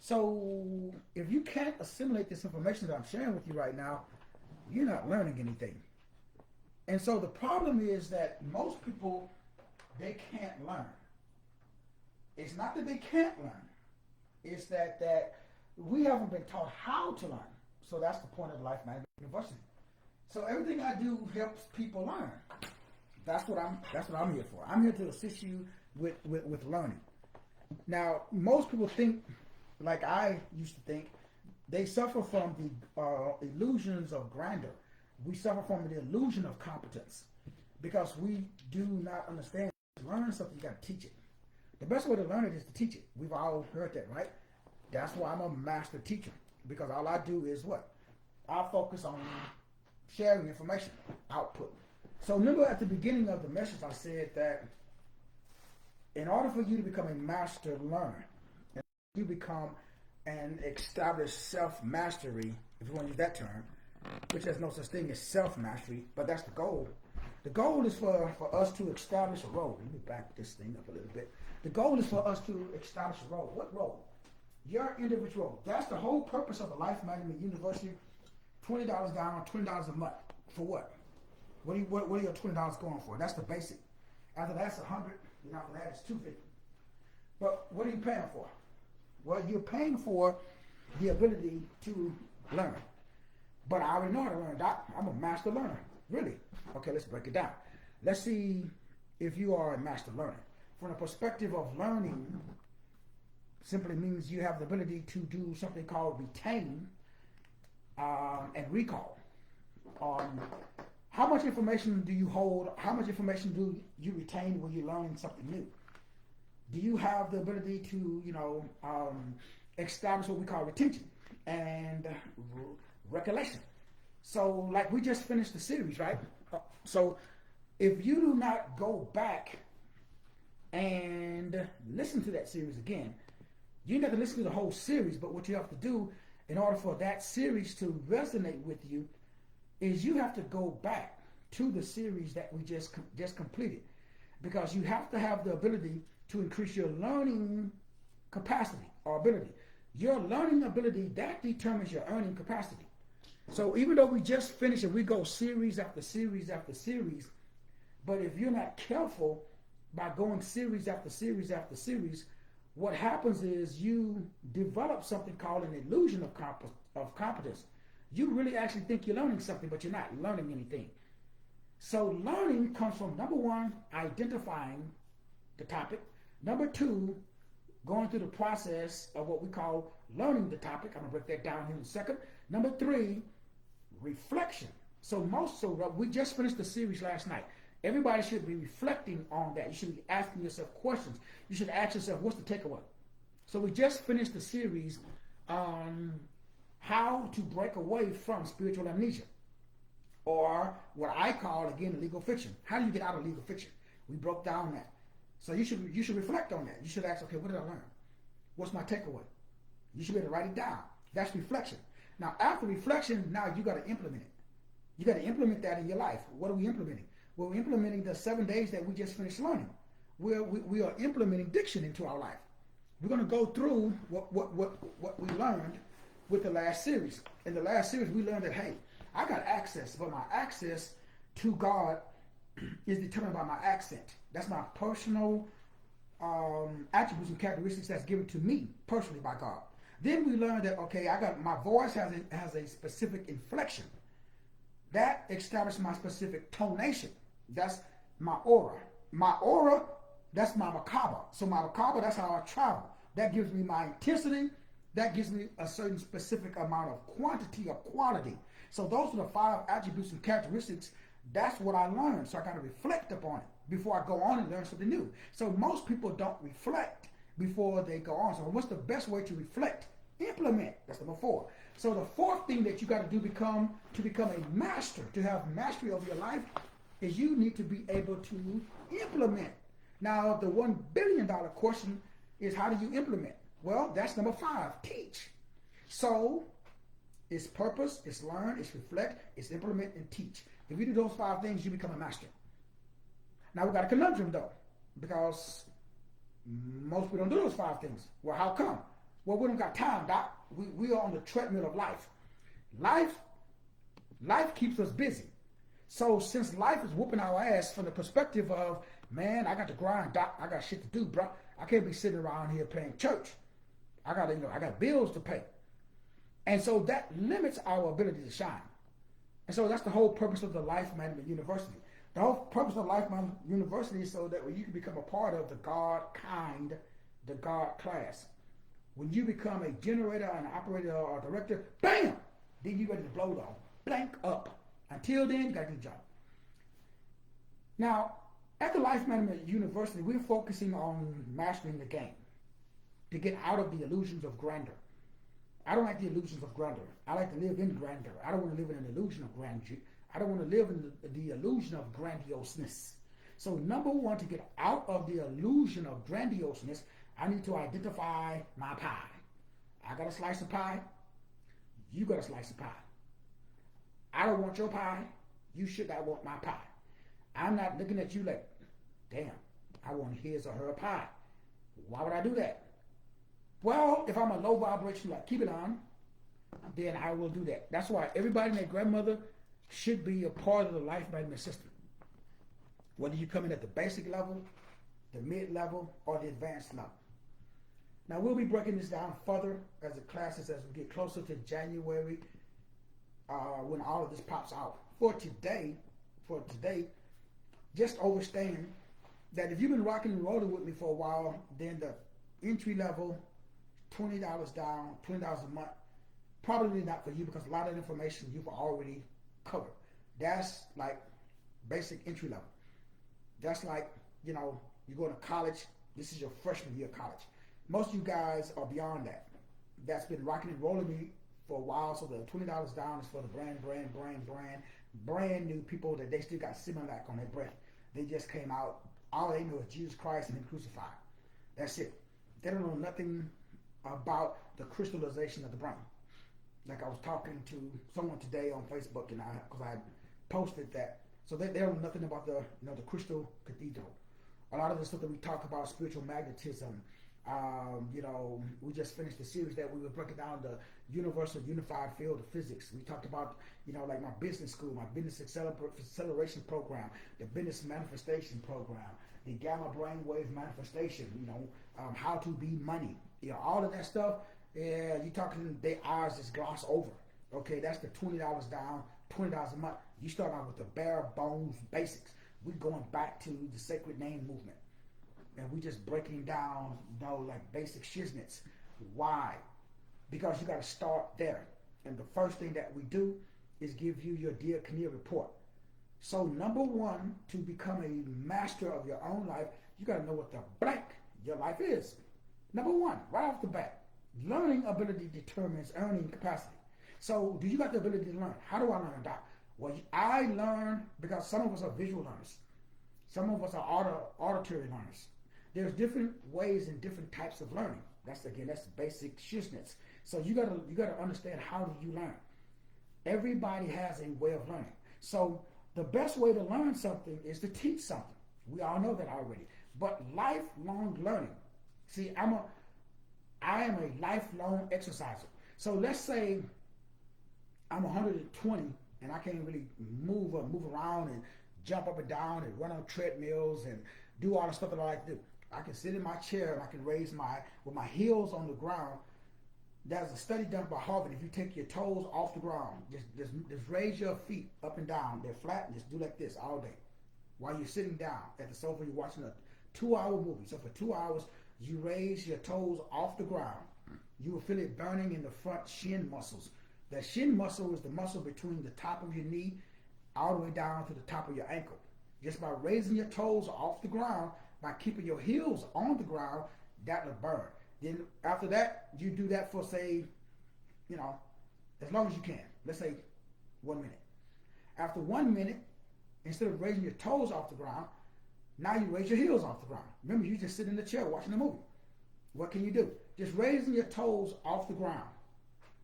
So if you can't assimilate this information that I'm sharing with you right now, you're not learning anything. And so the problem is that most people, they can't learn. It's not that they can't learn. It's that we haven't been taught how to learn. So that's the point of Life Management University. So everything I do helps people learn. That's what I'm here for. I'm here to assist you with learning. Now, most people think, like I used to think, they suffer from the illusions of grandeur. We suffer from the illusion of competence because we do not understand. To learn something, you got to teach it. The best way to learn it is to teach it. We've all heard that, right? That's why I'm a master teacher, because all I do is what? I focus on sharing information, output. So remember at the beginning of the message I said that in order for you to become a master learner, you become an established self-mastery, if you want to use that term, which has no such thing as self-mastery, but that's the goal. The goal is for us to establish a role. Let me back this thing up a little bit. The goal is for us to establish a role. What role? Your individual role. That's the whole purpose of the Life Management University. $20 down, $20 a month. For what? What are your $20 going for? That's the basic. After that's $100, and after that it's $250. But what are you paying for? Well, you're paying for the ability to learn. But I already know how to learn, Doc. I'm a master learner. Really? Okay, let's break it down. Let's see if you are a master learner. From the perspective of learning, simply means you have the ability to do something called retain and recall. How much information do you hold? How much information do you retain when you're learning something new? Do you have the ability to, establish what we call retention and recollection? So, like we just finished the series, right? So, if you do not go back and listen to that series again, you don't have to listen to the whole series, but what you have to do in order for that series to resonate with you is you have to go back to the series that we just completed, because you have to have the ability to increase your learning capacity or ability. Your learning ability, that determines your earning capacity. So even though we just finished and we go series after series after series, but if you're not careful by going series after series after series, what happens is you develop something called an illusion of competence. You really actually think you're learning something, but you're not learning anything. So learning comes from, number one, identifying the topic. Number two, going through the process of what we call learning the topic. I'm going to break that down here in a second. Number three, reflection. So we just finished the series last night. Everybody should be reflecting on that. You should be asking yourself questions. You should ask yourself, what's the takeaway? So we just finished the series on how to break away from spiritual amnesia, or what I call, again, legal fiction. How do you get out of legal fiction? We broke down that. So you should reflect on that. You should ask, okay, what did I learn? What's my takeaway? You should be able to write it down. That's reflection. Now, after reflection, now you got to implement it. You got to implement that in your life. What are we implementing? Well, we're implementing the 7 days that we just finished learning. We are implementing diction into our life. We're going to go through what we learned with the last series. In the last series, we learned that, hey, I got access, but my access to God is determined by my accent. That's my personal attributes and characteristics that's given to me personally by God. Then we learned that, okay, my voice has a specific inflection. That establishes my specific tonation. That's my aura. My aura, that's my macabre. So my macabre, that's how I travel. That gives me my intensity. That gives me a certain specific amount of quantity or quality. So those are the 5 attributes and characteristics. That's what I learned. So I got to reflect upon it before I go on and learn something new. So most people don't reflect before they go on. So what's the best way to reflect? Implement. That's number 4. So the 4th thing that you got to do to become a master, to have mastery over your life, is you need to be able to implement. Now, the $1 billion question is, how do you implement? Well, that's number 5, teach. So it's purpose, it's learn, it's reflect, it's implement, and teach. If you do those 5 things, you become a master. Now, we got a conundrum, though, because most people don't do those 5 things. Well, how come? Well, we don't got time, Doc. We are on the treadmill of life. Life, life keeps us busy. So since life is whooping our ass from the perspective of, man, I got to grind, Doc. I got shit to do, bro. I can't be sitting around here playing church. I got bills to pay. And so that limits our ability to shine. And so that's the whole purpose of the Life Management University. The whole purpose of Life Management University is so that you can become a part of the God kind, the God class. When you become a generator, an operator, or a director, bam! Then you ready to blow though. Blank up. Until then, you got to do the job. Now, at the Life Management University, we're focusing on mastering the game to get out of the illusions of grandeur. I don't like the illusions of grandeur. I like to live in grandeur. I don't want to live in an illusion of grandeur. I don't want to live in the illusion of grandioseness. So number one, to get out of the illusion of grandioseness, I need to identify my pie. I got a slice of pie. You got a slice of pie. I don't want your pie. You should not want my pie. I'm not looking at you like, damn, I want his or her pie. Why would I do that? Well, if I'm a low vibration, like keep it on, then I will do that. That's why everybody and their grandmother should be a part of the life management system. Whether you come in at the basic level, the mid-level, or the advanced level. Now, we'll be breaking this down further as the classes, as we get closer to January, when all of this pops out. For today, just understand that if you've been rocking and rolling with me for a while, then the entry level, $20 down, $20 a month, probably not for you because a lot of information you've already covered. That's like basic entry level. That's like, you're going to college. This is your freshman year of college. Most of you guys are beyond that. That's been rocking and rolling me for a while. So the $20 down is for the brand new people that they still got Similac on their breath. They just came out. All they know is Jesus Christ and Him crucified. That's it. They don't know nothing about the crystallization of the brain. Like I was talking to someone today on Facebook, and because I posted that, so they don't know nothing about the the crystal cathedral. A lot of the stuff that we talk about, spiritual magnetism. We just finished the series that we were breaking down the universal unified field of physics. We talked about like my business school, my business acceleration program, the business manifestation program, the gamma brainwave manifestation. How to be money. All of that stuff. Yeah, you talking their eyes just gloss over. Okay, that's the $20 down, $20 a month. You start out with the bare bones basics. We're going back to the sacred name movement. And we just breaking down, like basic shiznits. Why? Because you got to start there. And the first thing that we do is give you your Dear Kinnear report. So number one, to become a master of your own life, you got to know what the blank your life is. Number one, right off the bat, learning ability determines earning capacity. So do you got the ability to learn? How do I learn, Doc? Well, I learn because some of us are visual learners. Some of us are auditory learners. There's different ways and different types of learning. That's basic shiznits. So you gotta understand, how do you learn? Everybody has a way of learning. So the best way to learn something is to teach something. We all know that already. But lifelong learning. See, I am a lifelong exerciser. So let's say I'm 120 and I can't really move around and jump up and down and run on treadmills and do all the stuff that I like to do. I can sit in my chair and I can raise with my heels on the ground. There's a study done by Harvard. If you take your toes off the ground, just raise your feet up and down. They're flat, and just do like this all day. While you're sitting down at the sofa, you're watching a 2-hour movie. So for 2 hours, you raise your toes off the ground. You will feel it burning in the front shin muscles. The shin muscle is the muscle between the top of your knee all the way down to the top of your ankle. Just by raising your toes off the ground, by keeping your heels on the ground, that will burn. Then after that, you do that for, say, as long as you can. Let's say 1 minute. After 1 minute, instead of raising your toes off the ground, now you raise your heels off the ground. Remember, you just sit in the chair watching a movie. What can you do? Just raising your toes off the ground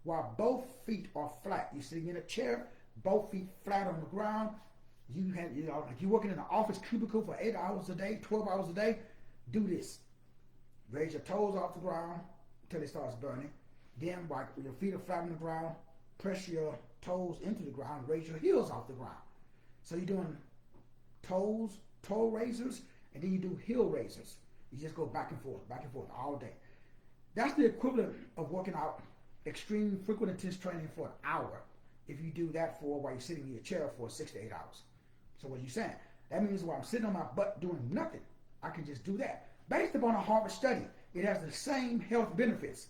while both feet are flat. You're sitting in a chair, both feet flat on the ground. Like you're working in an office cubicle for 8 hours a day, 12 hours a day. Do this. Raise your toes off the ground, till it starts burning. Then while your feet are flat on the ground, press your toes into the ground, raise your heels off the ground. So you're doing toe raisers, and then you do heel raisers. You just go back and forth all day. That's the equivalent of working out extreme frequent intense training for an hour if you do that for while you're sitting in your chair for 6 to 8 hours. So what are you saying? That means while I'm sitting on my butt doing nothing, I can just do that. Based upon a Harvard study, it has the same health benefits.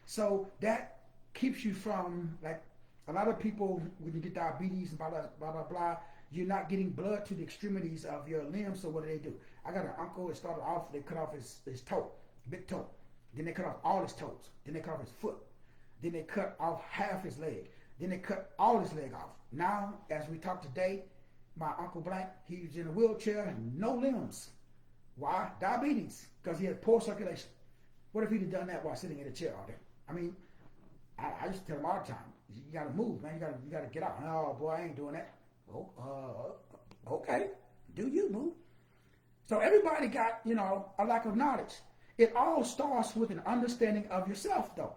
So that keeps you from, like, a lot of people, when you get diabetes and blah, blah, blah, blah, blah, you're not getting blood to the extremities of your limbs. So what do? I got an uncle that started off, they cut off his toe, big toe. Then they cut off all his toes. Then they cut off his foot. Then they cut off half his leg. Then they cut all his leg off. Now, as we talk today, my Uncle Blank, he's in a wheelchair and no limbs. Why? Diabetes, because he had poor circulation. What if he'd have done that while sitting in a chair all day? I mean, I used to tell him all the time, you got to move, man. You got to get out. Oh, boy, I ain't doing that. Oh, okay. Do you move? So everybody got, a lack of knowledge. It all starts with an understanding of yourself, though.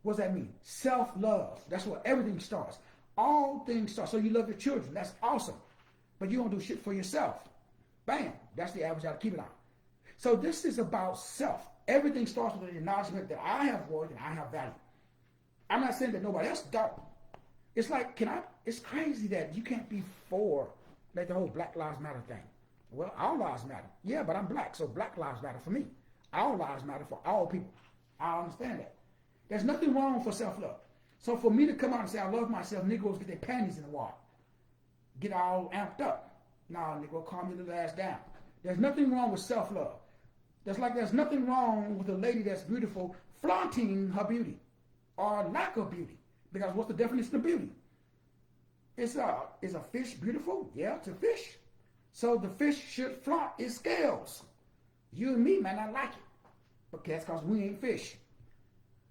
What does that mean? Self-love. That's where everything starts. All things start. So you love your children. That's awesome. But you don't do shit for yourself. Bam. That's the average out of keep it on. So this is about self. Everything starts with an acknowledgement that I have worth and I have value. I'm not saying that nobody else don't. It's like, it's crazy that you can't be for, like, the whole Black Lives Matter thing. Well, all lives matter. Yeah, but I'm black, so Black lives matter for me. All lives matter for all people. I understand that. There's nothing wrong for self-love. So for me to come out and say I love myself, Negroes get their panties in the water. Get all amped up. Nah, Negro, calm your little ass down. There's nothing wrong with self-love. There's nothing wrong with a lady that's beautiful flaunting her beauty or lack of beauty. Because what's the definition of beauty? Is a fish beautiful? Yeah, it's a fish. So the fish should flaunt its scales. You and me might not like it. But that's because we ain't fish.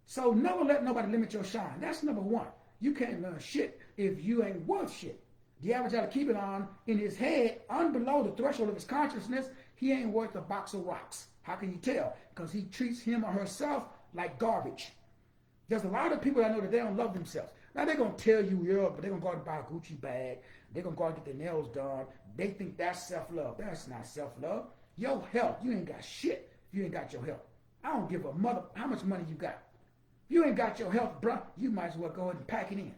So never let nobody limit your shine. That's number one. You can't learn shit if you ain't worth shit. The average ought to keep it on in his head, below the threshold of his consciousness, he ain't worth a box of rocks. How can you tell? Because he treats him or herself like garbage. There's a lot of people I know that they don't love themselves. Now they're going to tell you, yeah, but they're going to go out and buy a Gucci bag. They're going to go out and get their nails done. They think that's self-love. That's not self-love. Your health, you ain't got shit if you ain't got your health. I don't give a mother how much money you got. If you ain't got your health, bruh, you might as well go ahead and pack it in.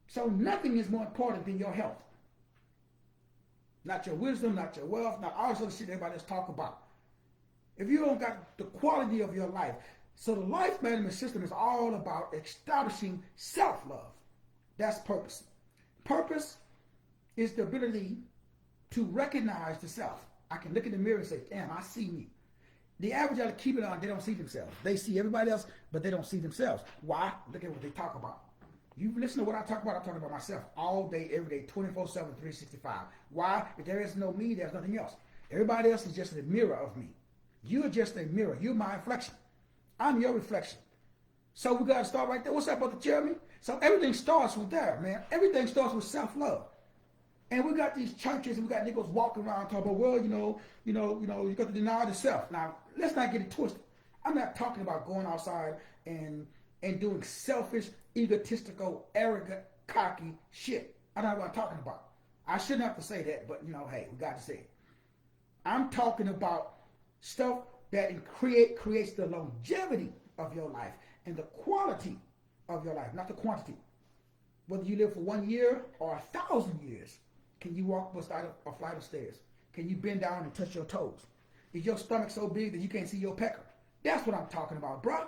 So nothing is more important than your health. Not your wisdom, not your wealth, not all this other shit everybody else talk about. If you don't got the quality of your life, so the life management system is all about establishing self-love. That's purpose. Purpose is the ability to recognize the self. I can look in the mirror and say, damn, I see me. The average ought to keep it on, they don't see themselves. They see everybody else, but they don't see themselves. Why? Look at what they talk about. You listen to what I talk about, I'm talking about myself all day, every day, 24/7, 365. Why? If there is no me, there's nothing else. Everybody else is just a mirror of me. You're just a mirror. You're my reflection. I'm your reflection. So we got to start right there. What's up, Brother Jeremy? So everything starts with there, man. Everything starts with self-love. And we got these churches and we got niggas walking around talking about, well, you got to deny the self. Now, let's not get it twisted. I'm not talking about going outside and doing selfish, egotistical, arrogant, cocky shit. I don't know what I'm talking about. I shouldn't have to say that, but, hey, we got to say it. I'm talking about stuff that creates the longevity of your life and the quality of your life, not the quantity. Whether you live for 1 year or 1,000 years, can you walk beside a flight of stairs? Can you bend down and touch your toes? Is your stomach so big that you can't see your pecker? That's what I'm talking about, bro.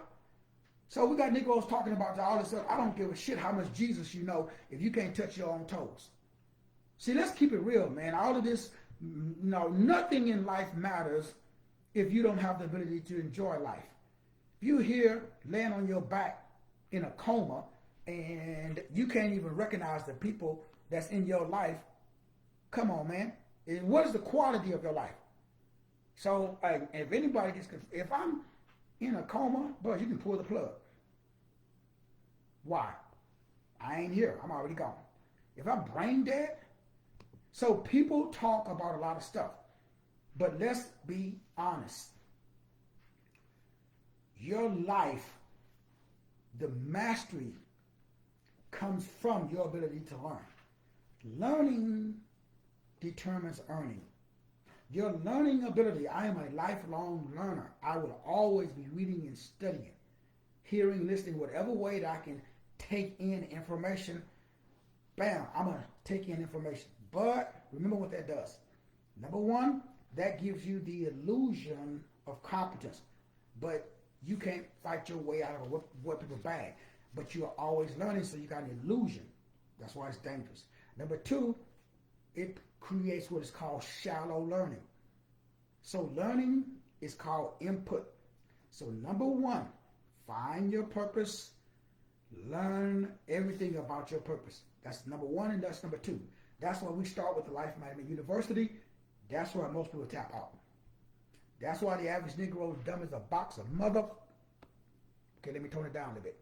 So we got Negroes talking about all this stuff. I don't give a shit how much Jesus you know if you can't touch your own toes. See, let's keep it real, man. All of this, nothing in life matters if you don't have the ability to enjoy life. If you're here laying on your back in a coma and you can't even recognize the people that's in your life, come on, man. What is the quality of your life? So if anybody gets confused, if I'm in a coma, bro, you can pull the plug. Why? I ain't here. I'm already gone. If I'm brain dead, so people talk about a lot of stuff. But let's be honest. Your life the mastery comes from your ability to learn. Learning determines earning. Your learning ability, I am a lifelong learner. I will always be reading and studying, hearing, listening, whatever way that I can take in information. Bam, I'm going to take in information. But remember what that does. Number one, that gives you the illusion of competence. But you can't fight your way out of what people bag. But you're always learning, so you got an illusion. That's why it's dangerous. Number two, it creates what is called shallow learning. So learning is called input. So number one, find your purpose. Learn everything about your purpose. That's number one, and that's number two. That's why we start with the Life Management University. That's why most people tap out. That's why the average Negro is dumb as a box of mother. Okay, let me tone it down a little bit.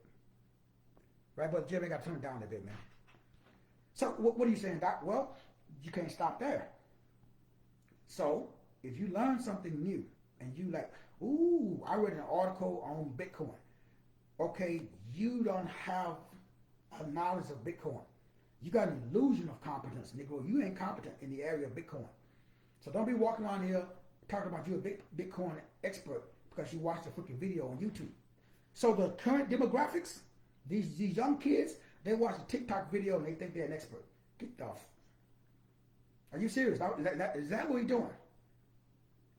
Right, Brother Jimmy, got to tone it down a little bit, man. So what are you saying, Doc? Well, you can't stop there. So if you learn something new and you like, ooh, I read an article on Bitcoin. Okay, you don't have a knowledge of Bitcoin. You got an illusion of competence, Negro. You ain't competent in the area of Bitcoin. So don't be walking around here talking about you're a Bitcoin expert because you watched a freaking video on YouTube. So the current demographics, these young kids, they watch a TikTok video and they think they're an expert. Get off. Are you serious? Is that what you're doing?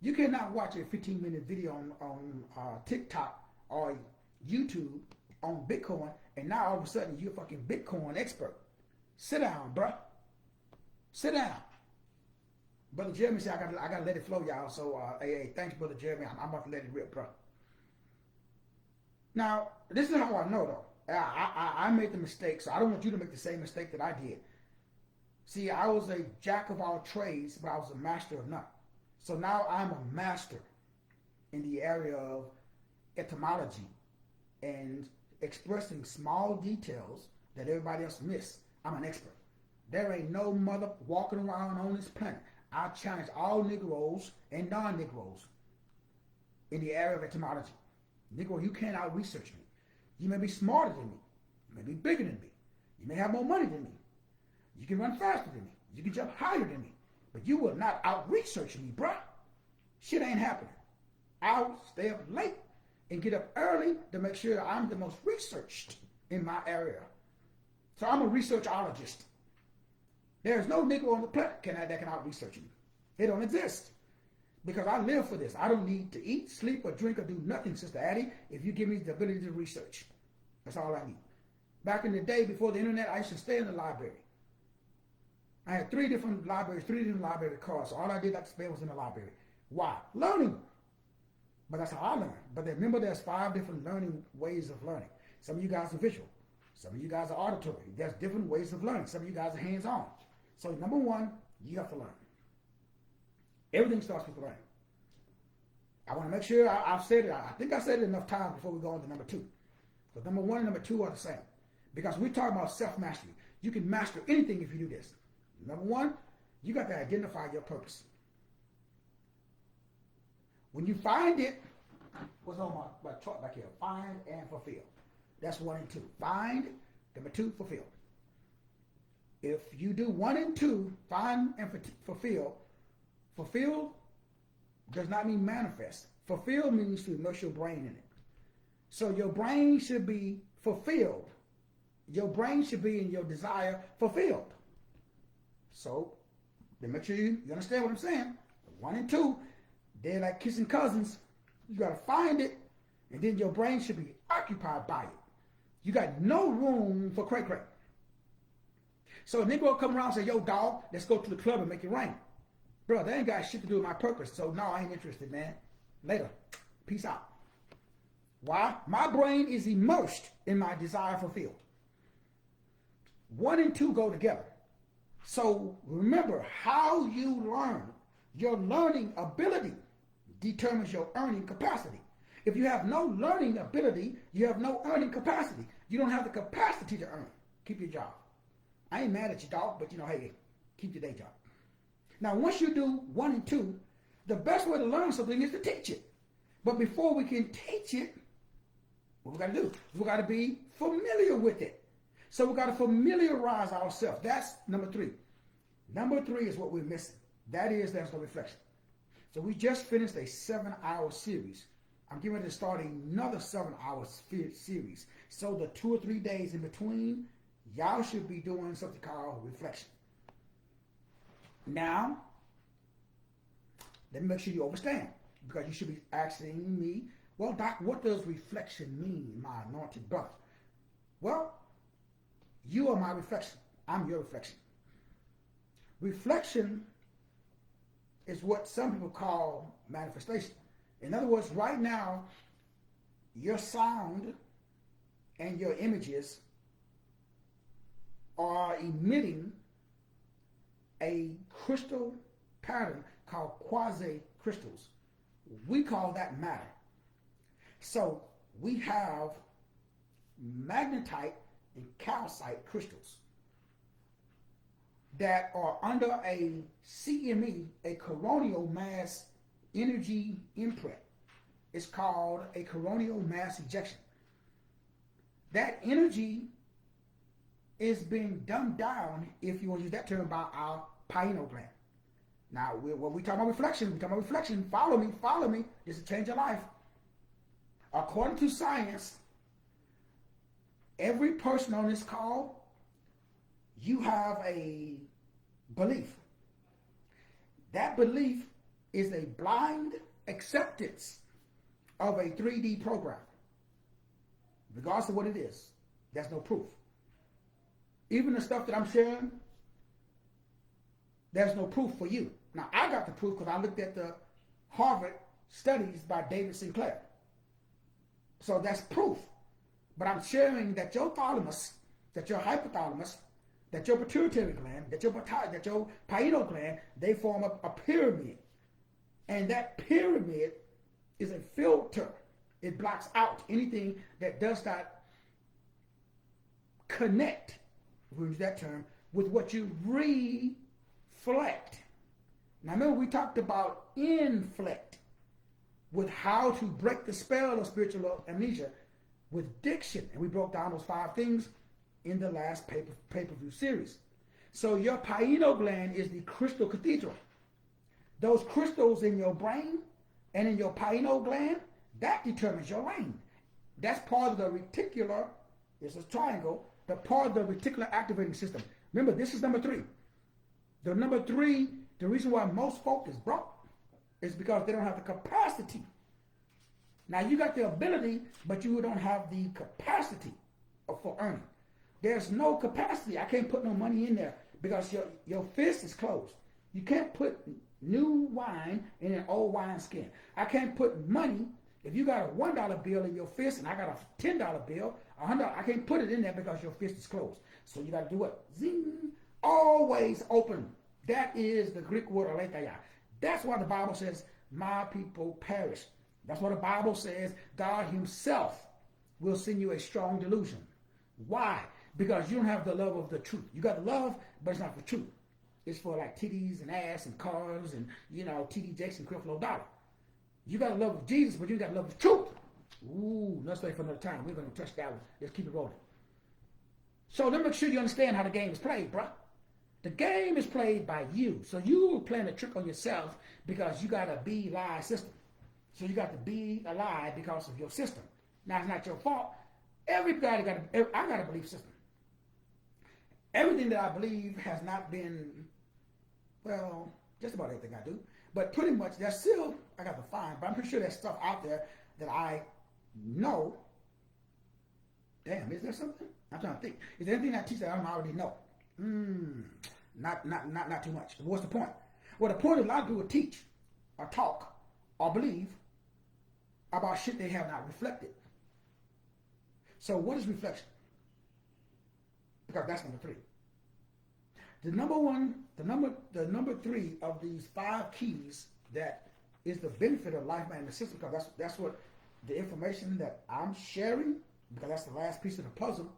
You cannot watch a 15-minute video on TikTok or YouTube on Bitcoin and now all of a sudden you're a fucking Bitcoin expert. Sit down, bruh. Sit down. Brother Jeremy said, I gotta let it flow, y'all. So, hey, thanks, Brother Jeremy. I'm about to let it rip, bro. Now, this is how I know, though. I made the mistake, so I don't want you to make the same mistake that I did. See, I was a jack of all trades, but I was a master of none. So now I'm a master in the area of etymology and expressing small details that everybody else missed. I'm an expert. There ain't no mother walking around on this planet. I challenge all Negroes and non-Negroes in the area of etymology. Negro, you can't out-research me. You may be smarter than me. You may be bigger than me. You may have more money than me. You can run faster than me. You can jump higher than me. But you will not out-research me, bruh. Shit ain't happening. I'll stay up late and get up early to make sure I'm the most researched in my area. So I'm a researchologist. There's no Negro on the planet that can out-research me. They don't exist. Because I live for this. I don't need to eat, sleep, or drink, or do nothing, Sister Addie, if you give me the ability to research. That's all I need. Back in the day, before the internet, I used to stay in the library. I had 3 different libraries, 3 different library cards. So all I did after spend was in the library. Why? Learning. But that's how I learned. But remember, there's 5 different learning ways of learning. Some of you guys are visual. Some of you guys are auditory. There's different ways of learning. Some of you guys are hands-on. So number one, you have to learn. Everything starts with learning. I want to make sure I've said it. I think I said it enough times before we go on to number 2. Because number 1 and number 2 are the same. Because we're talking about self-mastery. You can master anything if you do this. Number 1, you got to identify your purpose. When you find it, what's on my chart back here? Find and fulfill. That's 1 and 2. Find, number 2, fulfill. If you do 1 and 2, find and fulfill, fulfill does not mean manifest. Fulfill means to immerse your brain in it. So your brain should be fulfilled. Your brain should be in your desire fulfilled. So, then make sure you understand what I'm saying. 1 and 2, they're like kissing cousins. You got to find it, and then your brain should be occupied by it. You got no room for cray-cray. So a Negro come around and say, yo, dog, let's go to the club and make it rain. Bro, that ain't got shit to do with my purpose. So no, I ain't interested, man. Later. Peace out. Why? My brain is immersed in my desire fulfilled. 1 and 2 go together. So remember, how you learn, your learning ability determines your earning capacity. If you have no learning ability, you have no earning capacity. You don't have the capacity to earn. Keep your job. I ain't mad at you, dog, but hey, keep your day job. Now, once you do 1 and 2, the best way to learn something is to teach it. But before we can teach it, What we got to do? We got to be familiar with it. So we got to familiarize ourselves. That's number 3. Number 3 is what we're missing. That is, there's no reflection. So we just finished a 7-hour series. I'm getting ready to start another 7-hour series. So the 2 or 3 days in between, y'all should be doing something called reflection. Now, let me make sure you understand, because you should be asking me, well, Doc, what does reflection mean, my anointed brother? Well, you are my reflection. I'm your reflection. Reflection is what some people call manifestation. In other words, right now, your sound and your images are emitting a crystal pattern called quasi-crystals. We call that matter. So we have magnetite and calcite crystals that are under a CME, a coronal mass energy imprint. It's called a coronal mass ejection. That energy is being dumbed down, if you want to use that term, by our pineal gland. Now, when we talk about reflection, follow me. This will change your life. According to science, every person on this call, you have a belief. That belief is a blind acceptance of a 3D program. Regardless of what it is, there's no proof. Even the stuff that I'm sharing, there's no proof for you. Now, I got the proof because I looked at the Harvard studies by David Sinclair. So that's proof. But I'm sharing that your thalamus, that your hypothalamus, that your pituitary gland, that your pineal gland, they form a pyramid. And that pyramid is a filter. It blocks out anything that does not connect, if we use that term, with what you reflect. Now remember, we talked about inflect, with how to break the spell of spiritual amnesia with diction. And we broke down those 5 things in the last pay-per-view series. So your pineal gland is the crystal cathedral. Those crystals in your brain and in your pineal gland, that determines your lane. That's part of the reticular, it's a triangle, the part of the reticular activating system. Remember, this is number 3. The number 3, the reason why most folk is broke is because they don't have the capacity. Now, you got the ability, but you don't have the capacity for earning. There's no capacity. I can't put no money in there because your fist is closed. You can't put new wine in an old wine skin. I can't put money. If you got a $1 bill in your fist and I got a $10 bill, $100, I can't put it in there because your fist is closed. So you got to do what? Zing. Always open. That is the Greek word aletheia. That's why the Bible says, my people perish. That's why the Bible says God himself will send you a strong delusion. Why? Because you don't have the love of the truth. You got the love, but it's not the truth. It's for like titties and ass and cars and, TD Jakes and Creflo Dollar. You got the love of Jesus, but you got the love of truth. Ooh, let's wait for another time. We're going to touch that one. Let's keep it rolling. So let me make sure you understand how the game is played, bro. The game is played by you. So you are playing a trick on yourself because you got a be-lie system. So you got to be a lie because of your system. Now, it's not your fault. Everybody I got a belief system. Everything that I believe has not been, well, just about everything I do. But pretty much, there's still, I got to find, but I'm pretty sure there's stuff out there that I know. Damn, is there something? I'm trying to think. Is there anything I teach that I don't already know? Not too much. What's the point? Well, the point is a lot of people teach or talk or believe about shit they have not reflected. So what is reflection? Because that's number 3. The number 3 of these 5 keys that is the benefit of life management system, because that's what the information that I'm sharing, because that's the last piece of the puzzle.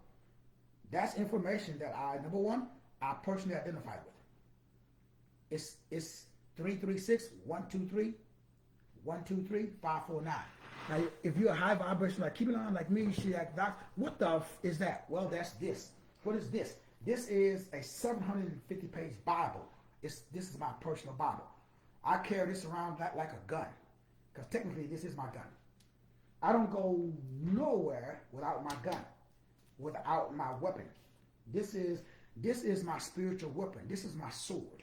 That's information that number 1, I personally identify with. It's 336-123-123-549. Like if you're a high vibration, like keep it on, like me, she like doc. What the is that? Well, that's this. What is this? This is a 750-page Bible. This is my personal Bible. I carry this around like a gun, because technically this is my gun. I don't go nowhere without my gun, without my weapon. This is my spiritual weapon. This is my sword.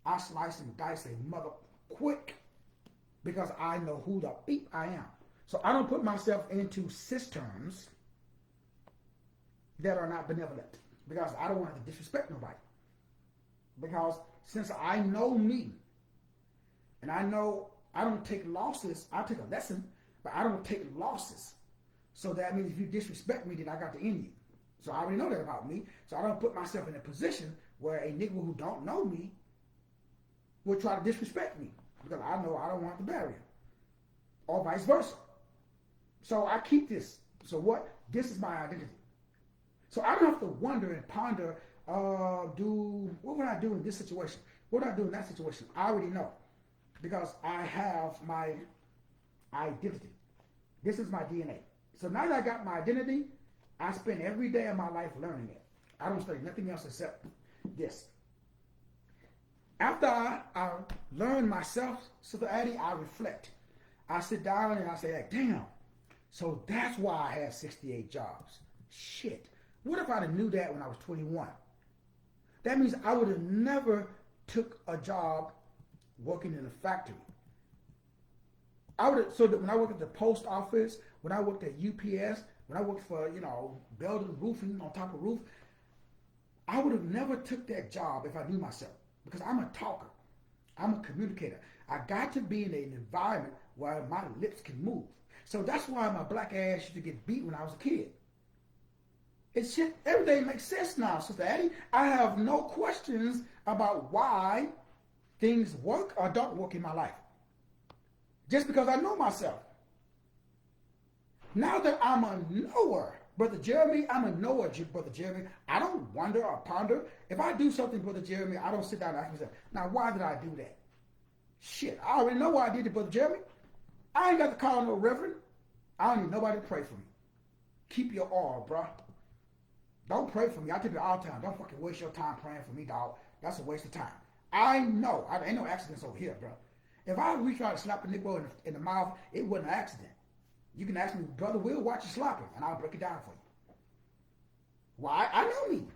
I slice and dice a mother quick because I know who the beep I am. So I don't put myself into cisterns that are not benevolent because I don't want to disrespect nobody. Because since I know me, and I know I don't take losses, I take a lesson, but I don't take losses. So that means if you disrespect me, then I got to end you. So I already know that about me. So I don't put myself in a position where a nigga who don't know me will try to disrespect me because I know I don't want the barrier, or vice versa. So I keep this. So what? This is my identity. So I don't have to wonder and ponder, what would I do in this situation? What would I do in that situation? I already know because I have my identity. This is my DNA. So now that I got my identity, I spend every day of my life learning it. I don't study nothing else except this. After I learn myself, Sister Addie, I reflect. I sit down and I say, like, damn, so that's why I had 68 jobs. Shit. What if I'd have knew that when I was 21? That means I would have never took a job working in a factory. So that when I worked at the post office, when I worked at UPS, when I worked for, building roofing on top of roof, I would have never took that job if I knew myself. Because I'm a talker. I'm a communicator. I got to be in an environment where my lips can move. So that's why my black ass used to get beat when I was a kid. It's shit, everything makes sense now, Sister Addie. I have no questions about why things work or don't work in my life. Just because I know myself. Now that I'm a knower, Brother Jeremy, I'm a knower, Brother Jeremy. I don't wonder or ponder. If I do something, Brother Jeremy, I don't sit down and ask myself, now why did I do that? Shit, I already know why I did it, Brother Jeremy. I ain't got to call no reverend. I don't need nobody to pray for me. Keep your oil, bro. Don't pray for me. I tell you all the time, don't fucking waste your time praying for me, dog. That's a waste of time. I know. Ain't no accidents over here, bro. If I reach out and slap a nigga in the mouth, it wasn't an accident. You can ask me, Brother Will, watch you slapping, and I'll break it down for you. Why? I know me.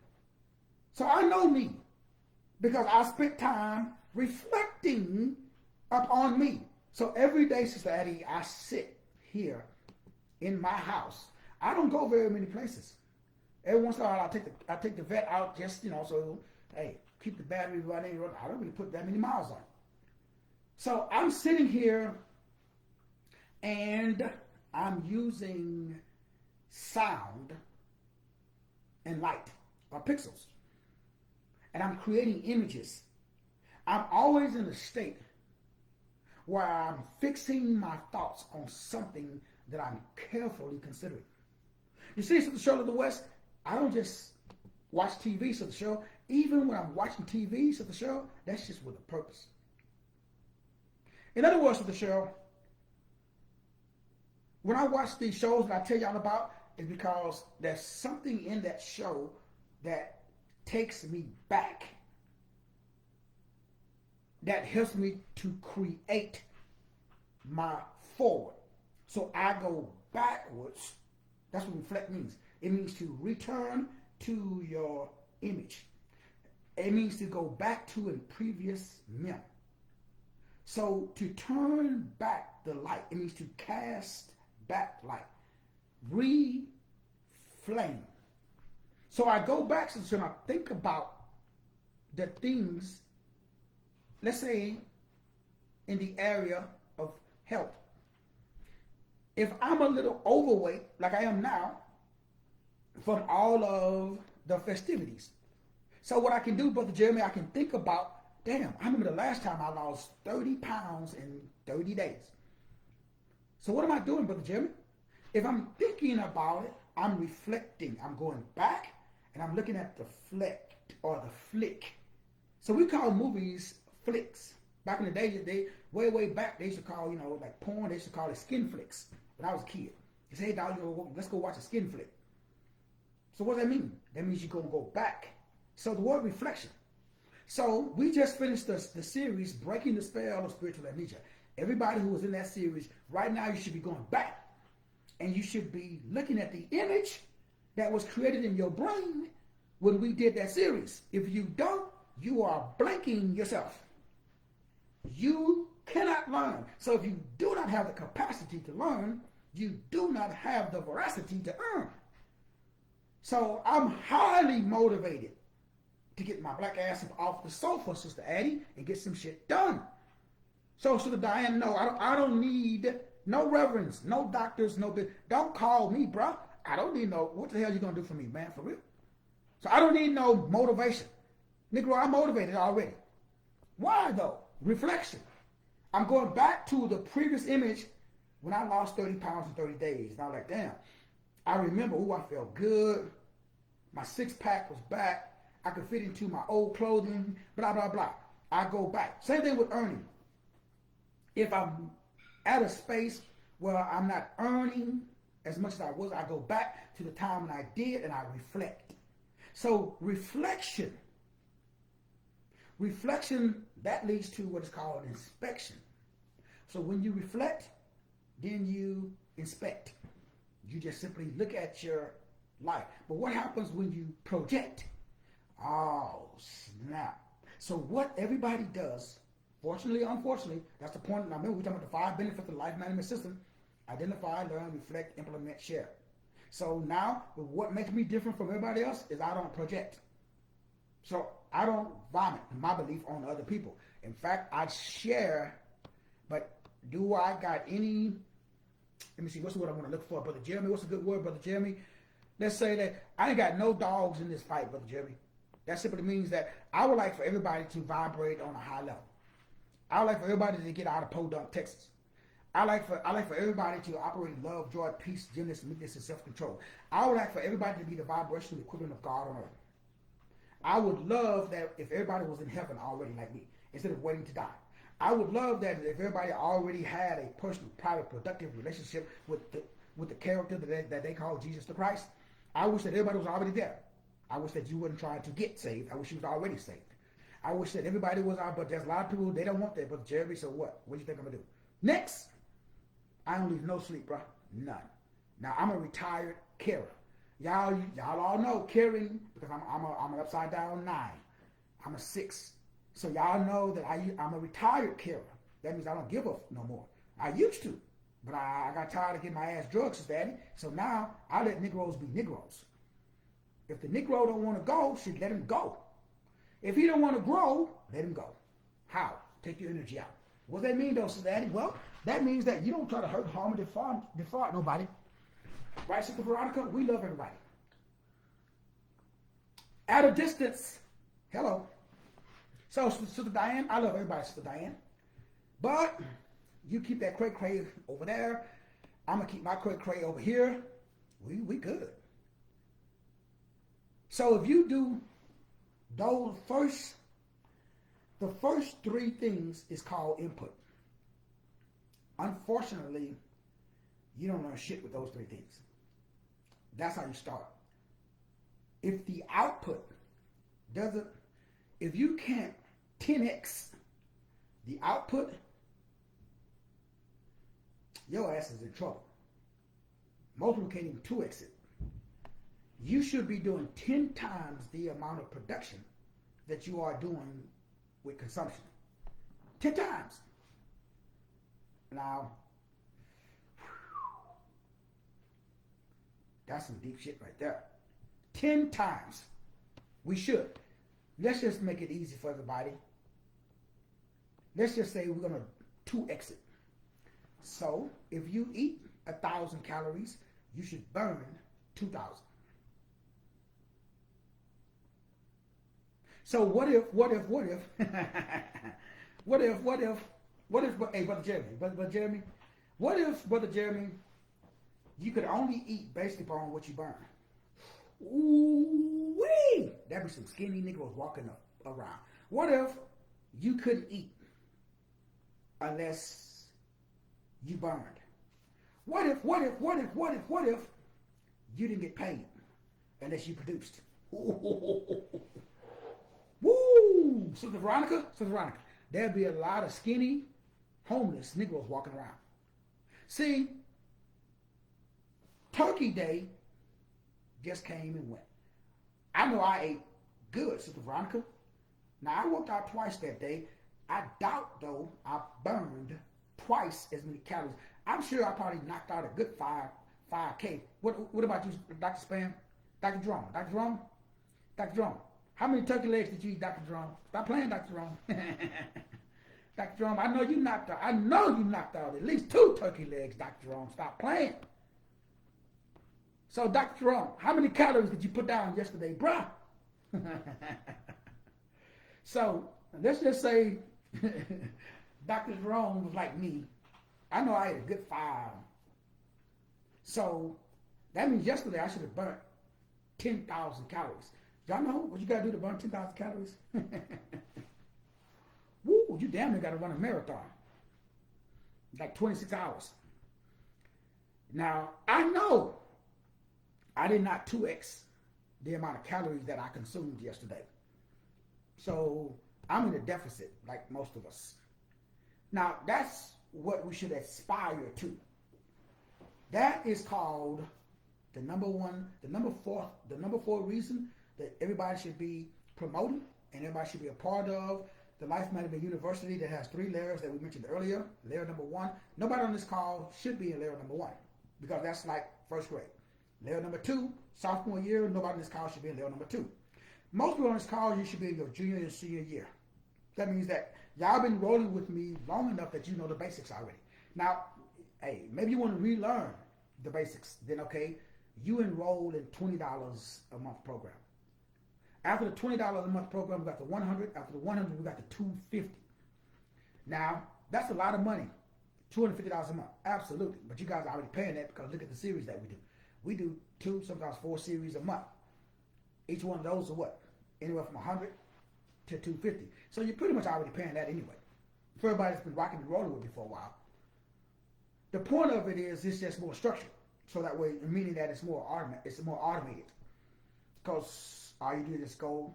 So I know me because I spent time reflecting upon me. So every day, Sister Addie, I sit here in my house. I don't go very many places. Every once in a while, I take the vet out just, so, hey, keep the battery running. I don't really put that many miles on. So I'm sitting here and I'm using sound and light, or pixels. And I'm creating images. I'm always in a state where I'm fixing my thoughts on something that I'm carefully considering. You see, Sister Shirley of the West, I don't just watch TV, Sister Shirley. Even when I'm watching TV, Sister Shirley, that's just with a purpose. In other words, Sister Shirley, when I watch these shows that I tell y'all about, it's because there's something in that show that takes me back, that helps me to create my forward. So I go backwards. That's what reflect means. It means to return to your image. It means to go back to a previous memory. So to turn back the light, it means to cast back light. Reflame. So I go back and I think about the things, let's say, in the area of health. If I'm a little overweight, like I am now, from all of the festivities. So what I can do, Brother Jeremy, I can think about, damn, I remember the last time I lost 30 pounds in 30 days. So what am I doing, Brother Jeremy? If I'm thinking about it, I'm reflecting. I'm going back and I'm looking at the flick or the flick. So we call movies flicks. Back in the day, way back, they used to call, like porn, they used to call it skin flicks. when I was a kid. He said, hey, dog, let's go watch a skin flick. So what does that mean? That means you're going to go back. So the word reflection. So we just finished the series, Breaking the Spell of Spiritual Amnesia. Everybody who was in that series, right now you should be going back. And you should be looking at the image that was created in your brain when we did that series. If you don't, you are blanking yourself. You cannot learn. So if you do not have the capacity to learn, you do not have the veracity to earn. So I'm highly motivated to get my black ass up off the sofa, Sister Addie, and get some shit done. So, Sister Diane, no, I don't need no reverends, no doctors, no... Don't call me, bro. I don't need no... What the hell you going to do for me, man, for real? So I don't need no motivation. Negro, I'm motivated already. Why, though? Reflection. I'm going back to the previous image when I lost 30 pounds in 30 days. And I was like, damn. I remember, I felt good. My six-pack was back. I could fit into my old clothing, blah, blah, blah. I go back. Same thing with earning. If I'm at a space where I'm not earning as much as I was, I go back to the time when I did and I reflect. So reflection, that leads to what is called inspection. So when you reflect, then you inspect. You just simply look at your life. But what happens when you project? Oh, snap. So what everybody does, fortunately or unfortunately, that's the point. Now remember, we're talking about the 5 benefits of the life management system. Identify, learn, reflect, implement, share. So now, what makes me different from everybody else is I don't project. So I don't vomit my belief on other people. In fact, I share, but do I got any, let me see, what's the word I want to look for? Brother Jeremy, what's a good word, Brother Jeremy? Let's say that I ain't got no dogs in this fight, Brother Jeremy. That simply means that I would like for everybody to vibrate on a high level. I would like for everybody to get out of Podunk, Texas. I like for everybody to operate in love, joy, peace, gentleness, meekness, and self-control. I would like for everybody to be the vibrational equivalent of God on earth. I would love that if everybody was in heaven already like me, instead of waiting to die. I would love that if everybody already had a personal, private, productive relationship with the character that they call Jesus the Christ. I wish that everybody was already there. I wish that you wouldn't try to get saved. I wish you was already saved. I wish that everybody was out, but there's a lot of people, they don't want that. But Jeremy, so what? What do you think I'm going to do? Next, I don't leave no sleep, bro. None. Now, I'm a retired carer. Y'all all know caring, because I'm an upside down 9. I'm a 6. So y'all know that I'm a retired carer. That means I don't give up no more. I used to, but I got tired of getting my ass drugs, Daddy. So now I let Negroes be Negroes. If the Negro don't want to go, should let him go. If he don't want to grow, let him go. How? Take your energy out. What does that mean, though, Sister Addie? Well, that means that you don't try to hurt, harm, or defraud nobody. Right, Sister Veronica? We love everybody. At a distance. Hello. So, Sister Diane, I love everybody, Sister Diane. But you keep that cray-cray over there. I'm going to keep my cray-cray over here. We good. So if you do those the first 3 things is called input. Unfortunately, you don't learn shit with those 3 things. That's how you start. If the output doesn't, if you can't 10x the output, your ass is in trouble. Most people can't even 2x it. You should be doing 10 times the amount of production that you are doing with consumption. 10 times. Now, that's some deep shit right there. 10 times. We should. Let's just make it easy for everybody. Let's just say we're going to 2x it. So, if you eat 1,000 calories, you should burn 2,000. So what if, hey, Brother Jeremy, what if, Brother Jeremy, you could only eat based upon what you burn? Ooh-wee! That'd be some skinny Negroes walking around. What if you couldn't eat unless you burned? What if you didn't get paid unless you produced? Woo! Sister Veronica, there'd be a lot of skinny, homeless Negroes walking around. See, Turkey Day just came and went. I know I ate good, Sister Veronica. Now, I worked out twice that day. I doubt, though, I burned twice as many calories. I'm sure I probably knocked out a good 5K. What about you, Dr. Spam? Dr. Jerome? Dr. Jerome? Dr. Jerome? How many turkey legs did you eat, Dr. Jerome? Stop playing, Dr. Jerome. Dr. Jerome, I know you knocked out at least 2 turkey legs, Dr. Jerome. Stop playing. So, Dr. Jerome, how many calories did you put down yesterday, bruh? So, let's just say Dr. Jerome was like me. I know I ate a good 5. So, that means yesterday I should have burnt 10,000 calories. Y'all know what you got to do to burn 10,000 calories? Woo, you damn near got to run a marathon. Like 26 hours. Now, I know I did not 2x the amount of calories that I consumed yesterday. So, I'm in a deficit like most of us. Now, that's what we should aspire to. That is called the number four reason that everybody should be promoting and everybody should be a part of the Life Management University that has 3 layers that we mentioned earlier. Layer number 1, nobody on this call should be in layer number 1 because that's like first grade. Layer number 2, sophomore year, nobody on this call should be in layer number 2. Most people on this call, you should be in your junior and senior year. That means that y'all been rolling with me long enough that you know the basics already. Now, hey, maybe you want to relearn the basics. Then, okay, you enroll in $20 a month program. After the $20 a month program, we got the 100. After the 100, we got the 250. Now, that's a lot of money. $250 a month. Absolutely. But you guys are already paying that because look at the series that we do. We do 2, sometimes 4 series a month. Each one of those are what? Anywhere from 100 to 250. So you're pretty much already paying that anyway. For everybody that's been rocking and rolling with me for a while. The point of it is it's just more structured. So that way, meaning that it's more automated. Because all you do is go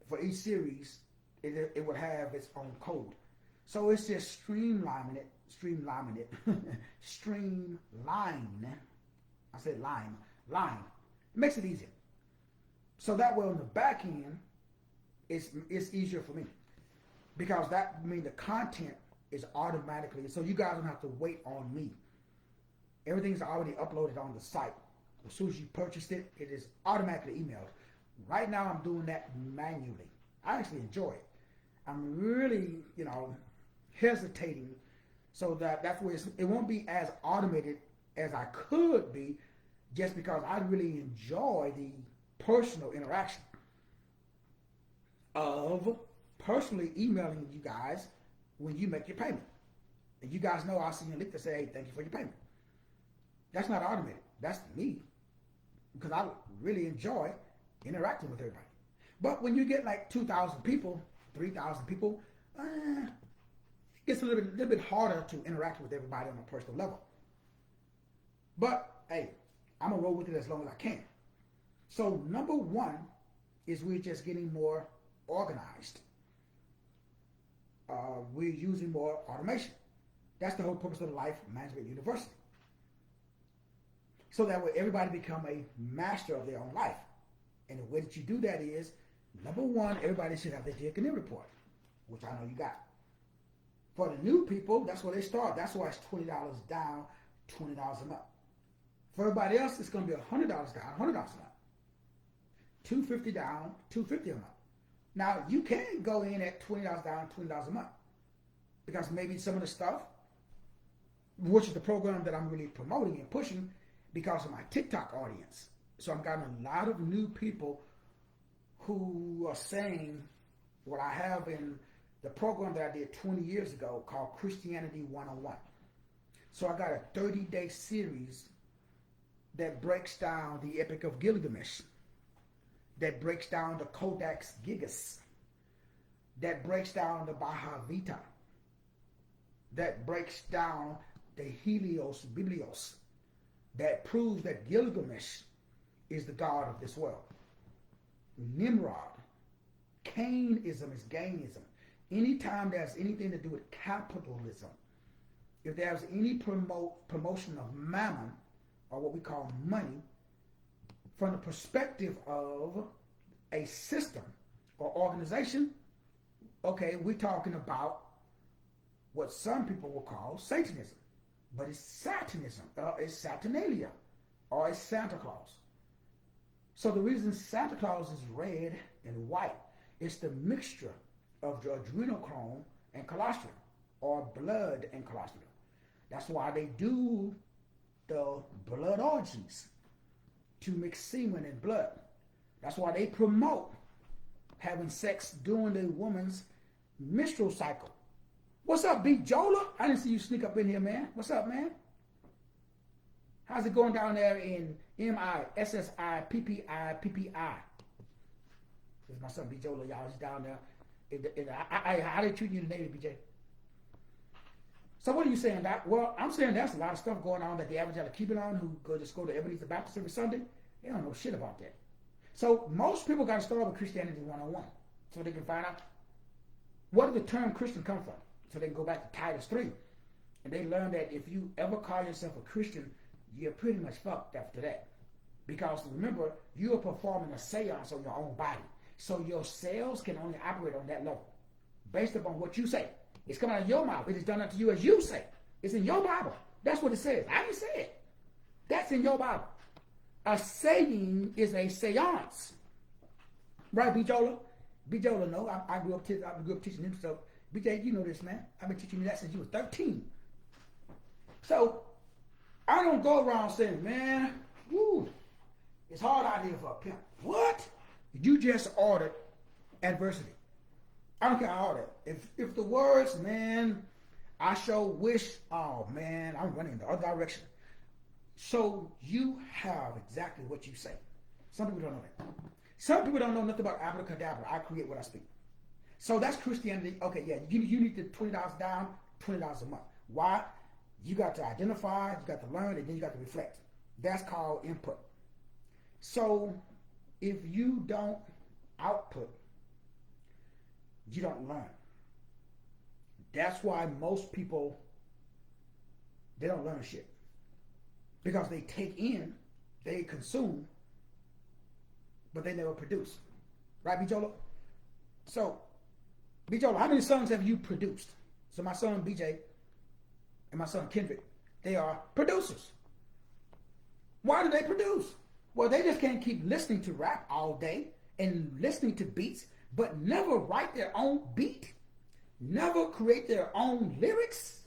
for each series, it would have its own code. So it's just streamlining it. I said line. It makes it easier. So that way on the back end, it's easier for me. Because that means the content is automatically, so you guys don't have to wait on me. Everything's already uploaded on the site. As soon as you purchased it, it is automatically emailed. Right now I'm doing that manually. I actually enjoy it. I'm really, hesitating so that's where it won't be as automated as I could be just because I really enjoy the personal interaction of personally emailing you guys when you make your payment. And you guys know I'll send you a link to say, hey, thank you for your payment. That's not automated. That's me. Because I really enjoy interacting with everybody. But when you get like 2,000 people, 3,000 people, it gets a little bit harder to interact with everybody on a personal level. But, hey, I'm going to roll with it as long as I can. So, number 1 is we're just getting more organized. We're using more automation. That's the whole purpose of the Life Management University. So that way everybody become a master of their own life. And the way that you do that is, number 1, everybody should have their Diaconia report, which I know you got. For the new people, that's where they start. That's why it's $20 down, $20 a month. For everybody else, it's going to be $100 down, $100 a month. $250 down, $250 a month. Now, you can go in at $20 down, $20 a month. Because maybe some of the stuff, which is the program that I'm really promoting and pushing because of my TikTok audience. So I'm getting a lot of new people who are saying what I have in the program that I did 20 years ago called Christianity 101. So I got a 30-day series that breaks down the Epic of Gilgamesh, that breaks down the Codex Gigas, that breaks down the Bhagavad Gita, that breaks down the Helios Biblios that proves that Gilgamesh is the god of this world. Nimrod. Cainism is gainism. Anytime there's anything to do with capitalism, if there's any promotion of mammon, or what we call money, from the perspective of a system or organization, okay, we're talking about what some people will call Satanism. But it's Satanism, it's Saturnalia, or it's Santa Claus. So the reason Santa Claus is red and white, it's the mixture of adrenochrome and colostrum, or blood and colostrum. That's why they do the blood orgies, to mix semen and blood. That's why they promote having sex during the woman's menstrual cycle. What's up, Big Jola? I didn't see you sneak up in here, man. What's up, man? How's it going down there in MISSIPPIPPI? This is my son, Big Jola, y'all. He's down there. How they treat you in the Navy, BJ? So what are you saying, Doc? Well, I'm saying there's a lot of stuff going on that the average keep it on who just go to Ebenezer Baptist every Sunday. They don't know shit about that. So most people got to start with Christianity 101 so they can find out where did the term Christian come from. So they can go back to Titus 3. And they learn that if you ever call yourself a Christian, you're pretty much fucked after that. Because remember, you are performing a seance on your own body. So your cells can only operate on that level based upon what you say. It's coming out of your mouth. It is done unto you as you say. It's in your Bible. That's what it says. I didn't say it. That's in your Bible. A saying is a seance. Right, Bijola? Bijola, no. I grew up teaching him stuff. BJ, you know this, man. I've been teaching you that since you were 13. So, I don't go around saying, man, woo, it's hard out here for a pimp. What? You just ordered adversity. I don't care how hard it. If the words, man, I sure wish, oh man, I'm running in the other direction. So you have exactly what you say. Some people don't know that. Some people don't know nothing about abracadabra. I create what I speak. So that's Christianity. Okay, yeah, you need to $20 down, $20 a month. Why? You got to identify, you got to learn, and then you got to reflect. That's called input. So if you don't output, you don't learn. That's why most people, they don't learn shit. Because they take in, they consume, but they never produce. Right, Bijola? So, Bijola, how many sons have you produced? So my son BJ and my son Kendrick, they are producers. Why do they produce? Well, they just can't keep listening to rap all day and listening to beats, but never write their own beat, never create their own lyrics,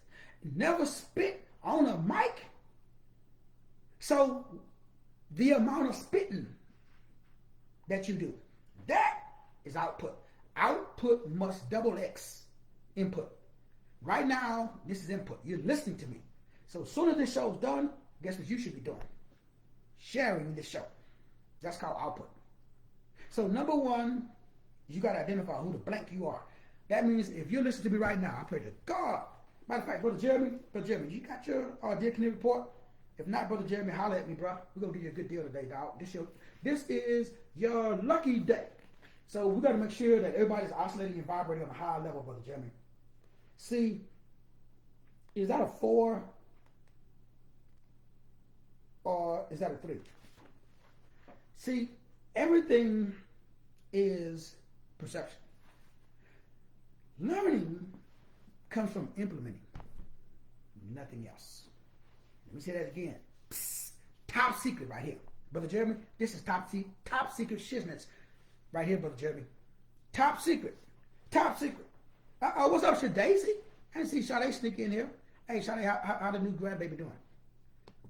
never spit on a mic. So the amount of spitting that you do, that is output. Output must double X input. Right now, this is input. You're listening to me. So as soon as this show's done, guess what you should be doing? Sharing this show. That's called output. So number one, you got to identify who the blank you are. That means if you're listening to me right now, I pray to God. Matter of fact, Brother Jeremy, you got your Dear Canary report? If not, Brother Jeremy, holler at me, bro. We're going to give you a good deal today, dog. This is your lucky day. So we got to make sure that everybody's oscillating and vibrating on a high level, Brother Jeremy. See, is that a 4 or is that a 3? See, everything is perception. Learning comes from implementing, nothing else. Let me say that again. Psst, top secret right here. Brother Jeremy, this is top secret shiznits right here, Brother Jeremy. Top secret. Top secret. What's up, Shadaisy? I didn't see Sade sneak in here. Hey, Sade, how the new grandbaby doing?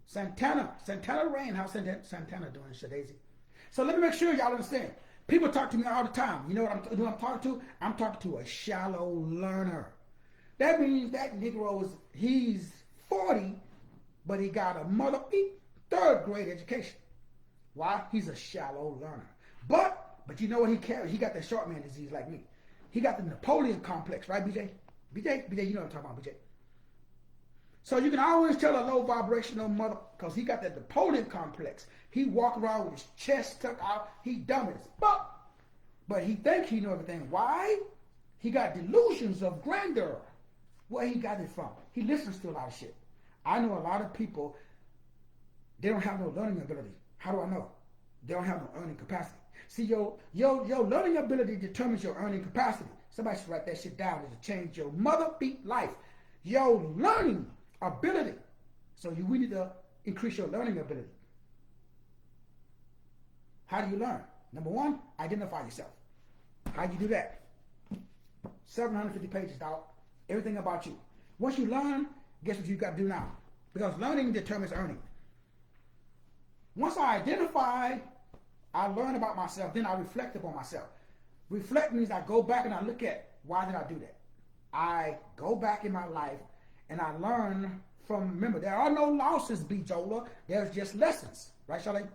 Santana Rain, how's Santana doing, Shadaisy? So let me make sure y'all understand. People talk to me all the time. You know what I'm talking to? I'm talking to a shallow learner. That means that Negro he's 40, but he got a third grade education. Why? He's a shallow learner. But you know what he carries? He got the short man disease like me. He got the Napoleon complex, right, BJ? BJ, you know what I'm talking about, BJ. So you can always tell a low vibrational mother because he got that Napoleon complex. He walk around with his chest tucked out. He dumb as fuck. But he think he know everything. Why? He got delusions of grandeur. Where he got it from? He listens to a lot of shit. I know a lot of people, they don't have no learning ability. How do I know? They don't have no earning capacity. See, your learning ability determines your earning capacity. Somebody should write that shit down. It'll change your mother beat life. Your learning ability. So we need to increase your learning ability. How do you learn? Number one, identify yourself. How do you do that? 750 pages, dog. Everything about you. Once you learn, guess what you got to do now? Because learning determines earning. Once I identify, I learn about myself, then I reflect upon myself. Reflect means I go back and I look at, why did I do that? I go back in my life and I learn from, remember, there are no losses, B. Jola. There's just lessons. Right, Charlene?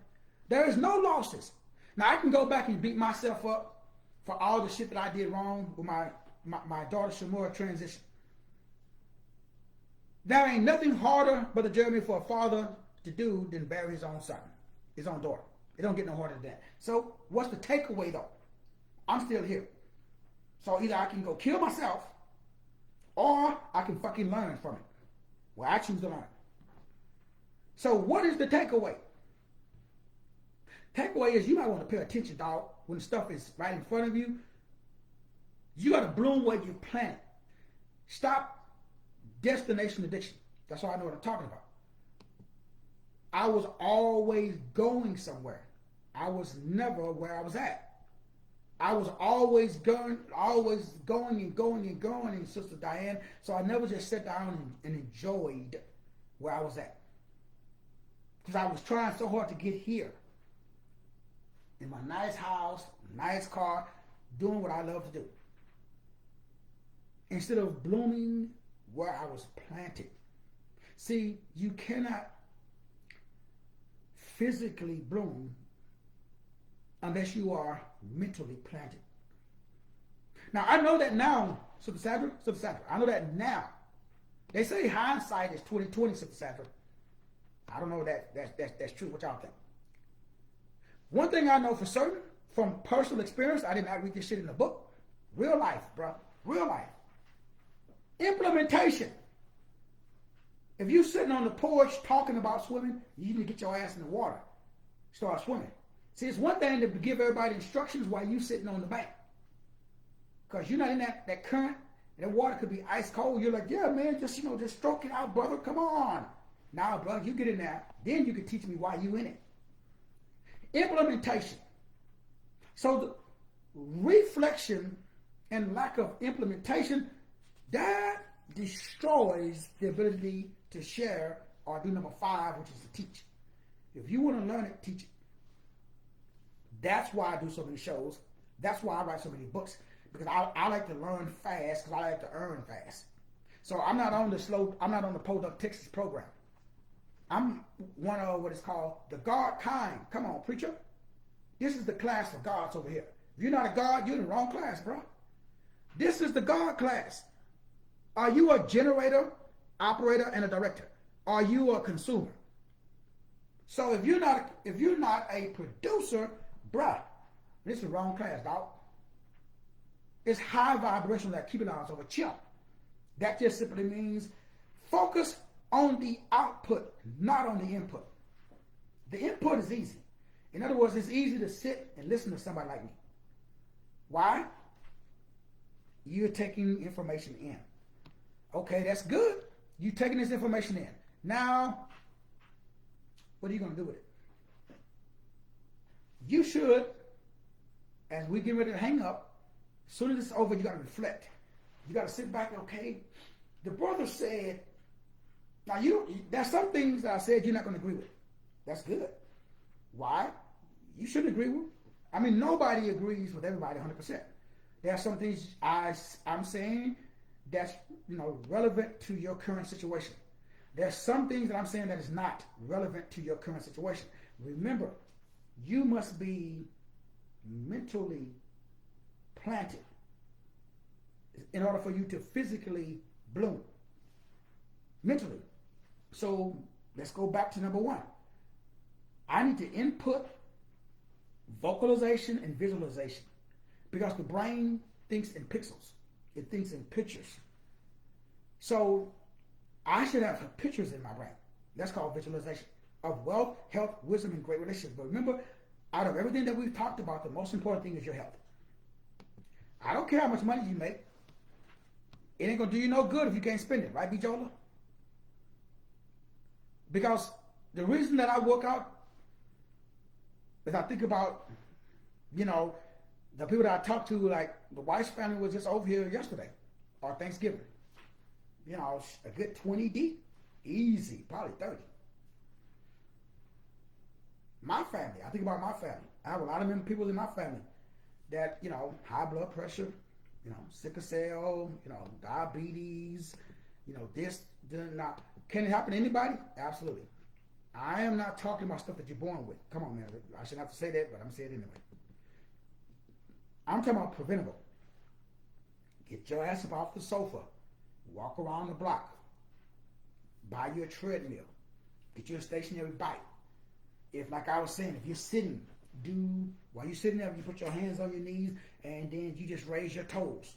There is no losses. Now, I can go back and beat myself up for all the shit that I did wrong with my daughter Shamura transition. There ain't nothing harder, Brother Jeremy, for a father to do than bury his own son, his own daughter. It don't get no harder than that. So what's the takeaway, though? I'm still here. So either I can go kill myself or I can fucking learn from it. Well, I choose to learn. So what is the takeaway? Takeaway is you might want to pay attention, dog, when the stuff is right in front of you. You got to bloom where you plant. Stop destination addiction. That's all I know what I'm talking about. I was always going somewhere. I was never where I was at. I was always going and going, Sister Diane. So I never just sat down and enjoyed where I was at. Because I was trying so hard to get here. In my nice house, nice car, doing what I love to do. Instead of blooming where I was planted. See, you cannot physically bloom unless you are mentally planted. Now, I know that now, Sister Sandra, I know that now. They say hindsight is 20/20, Sister Sandra. I don't know that that's true. What y'all think? One thing I know for certain, from personal experience, I did not read this shit in a book. Real life, bro. Real life. Implementation. If you sitting on the porch talking about swimming, you need to get your ass in the water. Start swimming. See, it's one thing to give everybody instructions while you sitting on the bank. Because you're not in that current, and that water could be ice cold. You're like, yeah, man, just stroke it out, brother. Come on. Now, brother, you get in there. Then you can teach me why you in it. Implementation. So the reflection and lack of implementation, that destroys the ability to share or do number 5, which is to teach. If you want to learn it, teach it. That's why I do so many shows. That's why I write so many books. Because I like to learn fast because I like to earn fast. So I'm not on the Podunk, Texas program. I'm one of what is called the God kind. Come on, preacher. This is the class for gods over here. If you're not a God, you're in the wrong class, bro. This is the God class. Are you a generator, operator, and a director? Are you a consumer? So if you're not a producer, bruh, this is the wrong class, dog. It's high vibrational that keep it on over chimp. That just simply means focus on the output, not on the input. The input is easy. In other words, it's easy to sit and listen to somebody like me. Why? You're taking information in. Okay, that's good. You're taking this information in. Now, what are you going to do with it? You should, as we get ready to hang up, as soon as it's over, you got to reflect. You got to sit back and, okay, the brother said, now there's some things that I said you're not going to agree with. That's good. Why? You shouldn't agree with. I mean, nobody agrees with everybody 100%. There are some things I'm saying that's relevant to your current situation. There's some things that I'm saying that is not relevant to your current situation. Remember, you must be mentally planted in order for you to physically bloom. Mentally. So let's go back to number one. I need to input vocalization and visualization because the brain thinks in pixels. It thinks in pictures. So I should have pictures in my brain. That's called visualization of wealth, health, wisdom, and great relationships. But remember, out of everything that we've talked about, the most important thing is your health. I don't care how much money you make. It ain't going to do you no good if you can't spend it, right, B. Jola? Because the reason that I work out is I think about, the people that I talk to, like the wife's family was just over here yesterday or Thanksgiving. A good 20 deep. Easy, probably 30. My family, I think about my family. I have a lot of people in my family that, high blood pressure, sickle cell, diabetes, this, not. Can it happen to anybody? Absolutely. I am not talking about stuff that you're born with. Come on, man. I shouldn't have to say that, but I'm going to say it anyway. I'm talking about preventable. Get your ass up off the sofa. Walk around the block. Buy you a treadmill. Get you a stationary bike. If, like I was saying, if you're sitting, while you're sitting there, you put your hands on your knees and then you just raise your toes.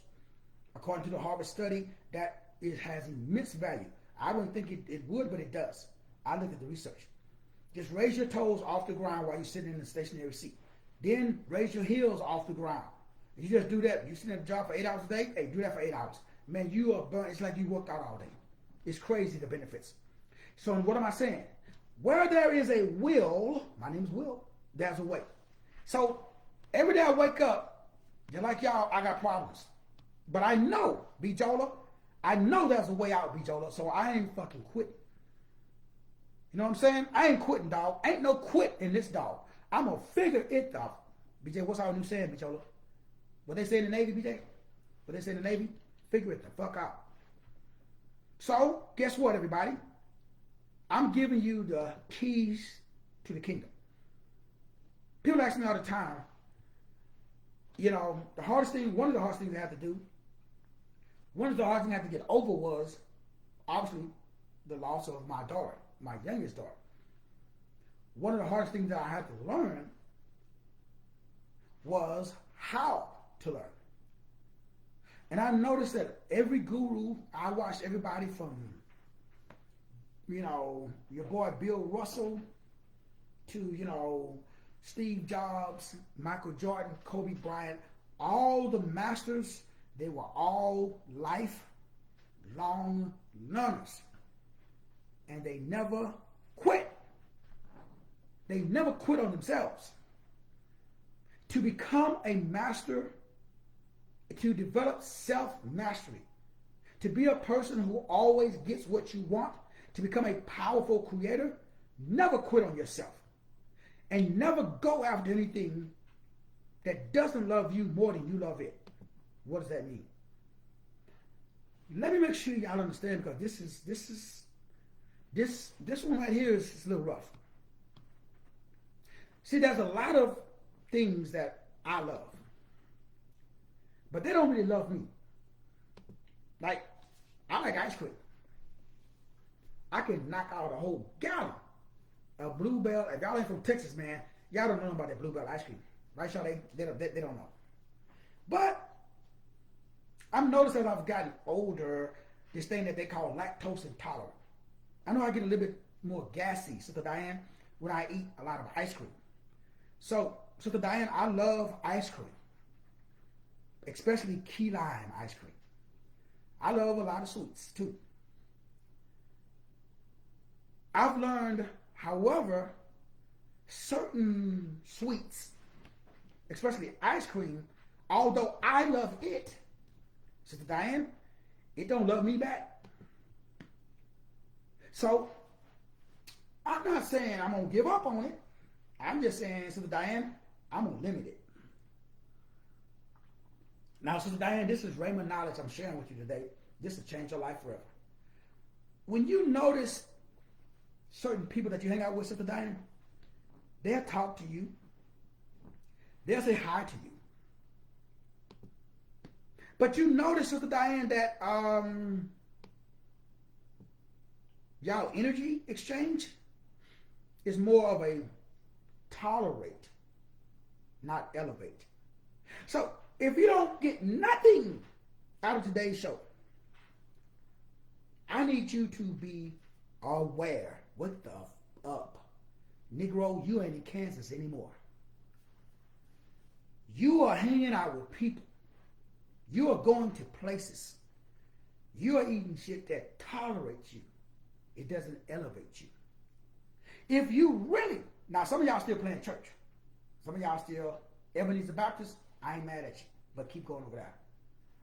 According to the Harvard study, it has immense value. I wouldn't think it would, but it does. I looked at the research. Just raise your toes off the ground while you're sitting in the stationary seat. Then raise your heels off the ground. You just do that. You sit at the job for 8 hours a day. Hey, do that for 8 hours. Man, you are burnt. It's like you worked out all day. It's crazy, the benefits. So what am I saying? Where there is a will, my name is Will, there's a way. So every day I wake up, just like y'all, I got problems. But I know, B. Jola, I know there's a way out, B. Jola, so I ain't fucking quitting. You know what I'm saying? I ain't quitting, dog. Ain't no quit in this, dog. I'm going to figure it out. BJ, what's our new saying, B. Jola? What they say in the Navy, BJ? What they say in the Navy? Figure it the fuck out. So, guess what, everybody? I'm giving you the keys to the kingdom. People ask me all the time, the hardest thing, one of the hardest things I have to do, one of the hardest things I had to get over was, obviously, the loss of my daughter, my youngest daughter. One of the hardest things that I had to learn was how to learn. And I noticed that every guru, I watched everybody from, your boy Bill Russell to, Steve Jobs, Michael Jordan, Kobe Bryant, all the masters, they were all lifelong learners. And they never quit. They never quit on themselves. To become a master, to develop self-mastery, to be a person who always gets what you want, to become a powerful creator, never quit on yourself. And never go after anything that doesn't love you more than you love it. What does that mean? Let me make sure y'all understand, because this one right here is a little rough. See, there's a lot of things that I love, but they don't really love me. Like, I like ice cream. I can knock out a whole gallon of Bluebell. If y'all ain't from Texas, man, y'all don't know about that Bluebell ice cream. Right, y'all? They don't know. But I've noticed as I've gotten older, this thing that they call lactose intolerant. I know I get a little bit more gassy, Sister Diane, when I eat a lot of ice cream. So, Sister Diane, I love ice cream, especially key lime ice cream. I love a lot of sweets, too. I've learned, however, certain sweets, especially ice cream, although I love it, Sister Diane, it don't love me back. So, I'm not saying I'm going to give up on it. I'm just saying, Sister Diane, I'm going to limit it. Now, Sister Diane, this is Raymond knowledge I'm sharing with you today. This will change your life forever. When you notice certain people that you hang out with, Sister Diane, they'll talk to you. They'll say hi to you. But you notice, Sister Diane, that Y'all energy exchange is more of a tolerate, not elevate. So if you don't get nothing out of today's show, I need you to be aware. What the up? Negro, you ain't in Kansas anymore. You are hanging out with people. You are going to places. You are eating shit that tolerates you. It doesn't elevate you. If you really, now some of y'all still playing church. Some of y'all still Ebenezer Baptist. I ain't mad at you, but keep going over there.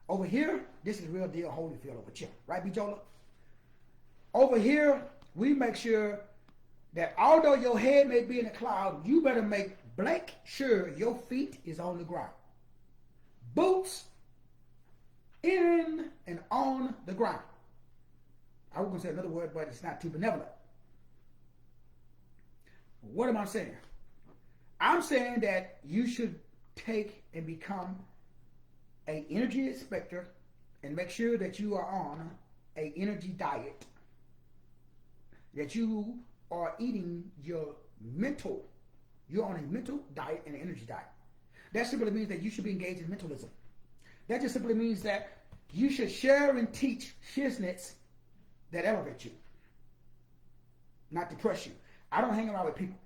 Over here, this is real deal Holyfield over here. Right, B. Jola? Over here, we make sure that although your head may be in the cloud, you better make blank sure your feet is on the ground. Boots in and on the ground. I was going to say another word, but it's not too benevolent. What am I saying? I'm saying that you should take and become an energy inspector and make sure that you are on an energy diet. That you are eating your mental. You're on a mental diet and an energy diet. That simply means that you should be engaged in mentalism. That just simply means that you should share and teach shiznits that elevate you, not depress you. I don't hang around with people.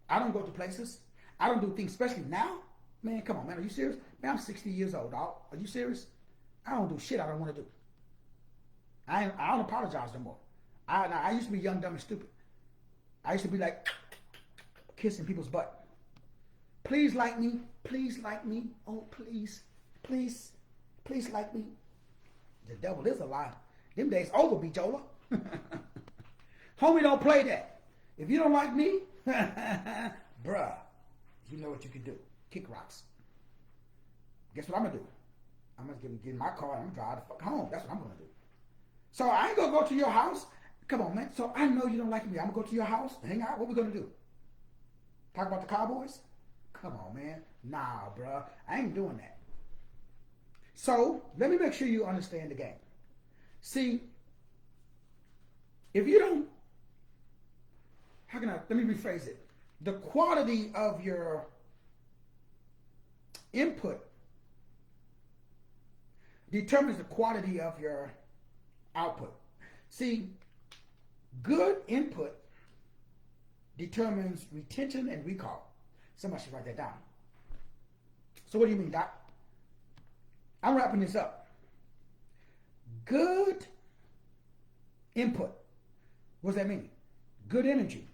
I don't go to places. I don't do things, especially now. Man, come on, man. Are you serious? Man, I'm 60 years old, dog. Are you serious? I don't do shit I don't want to do. I don't apologize no more. I used to be young, dumb, and stupid. I used to be like kissing people's butt. Please like me. Please like me. Oh, please. Please. Please like me. The devil is a lie. Them days over, B. Jola. Homie, don't play that. If you don't like me, bruh, you know what you can do. Kick rocks. Guess what I'm going to do? I'm going to get in my car and I'm going to drive the fuck home. That's what I'm going to do. So I ain't going to go to your house. Come on, man. So I know you don't like me. I'm going to go to your house, hang out. What we going to do? Talk about the Cowboys? Come on, man. Nah, bruh. I ain't doing that. So let me make sure you understand the game. See, if you don't, let me rephrase it. The quality of your input determines the quality of your output. See, good input determines retention and recall. Somebody should write that down. So what do you mean, Doc? I'm wrapping this up. Good input. What does that mean? Good energy.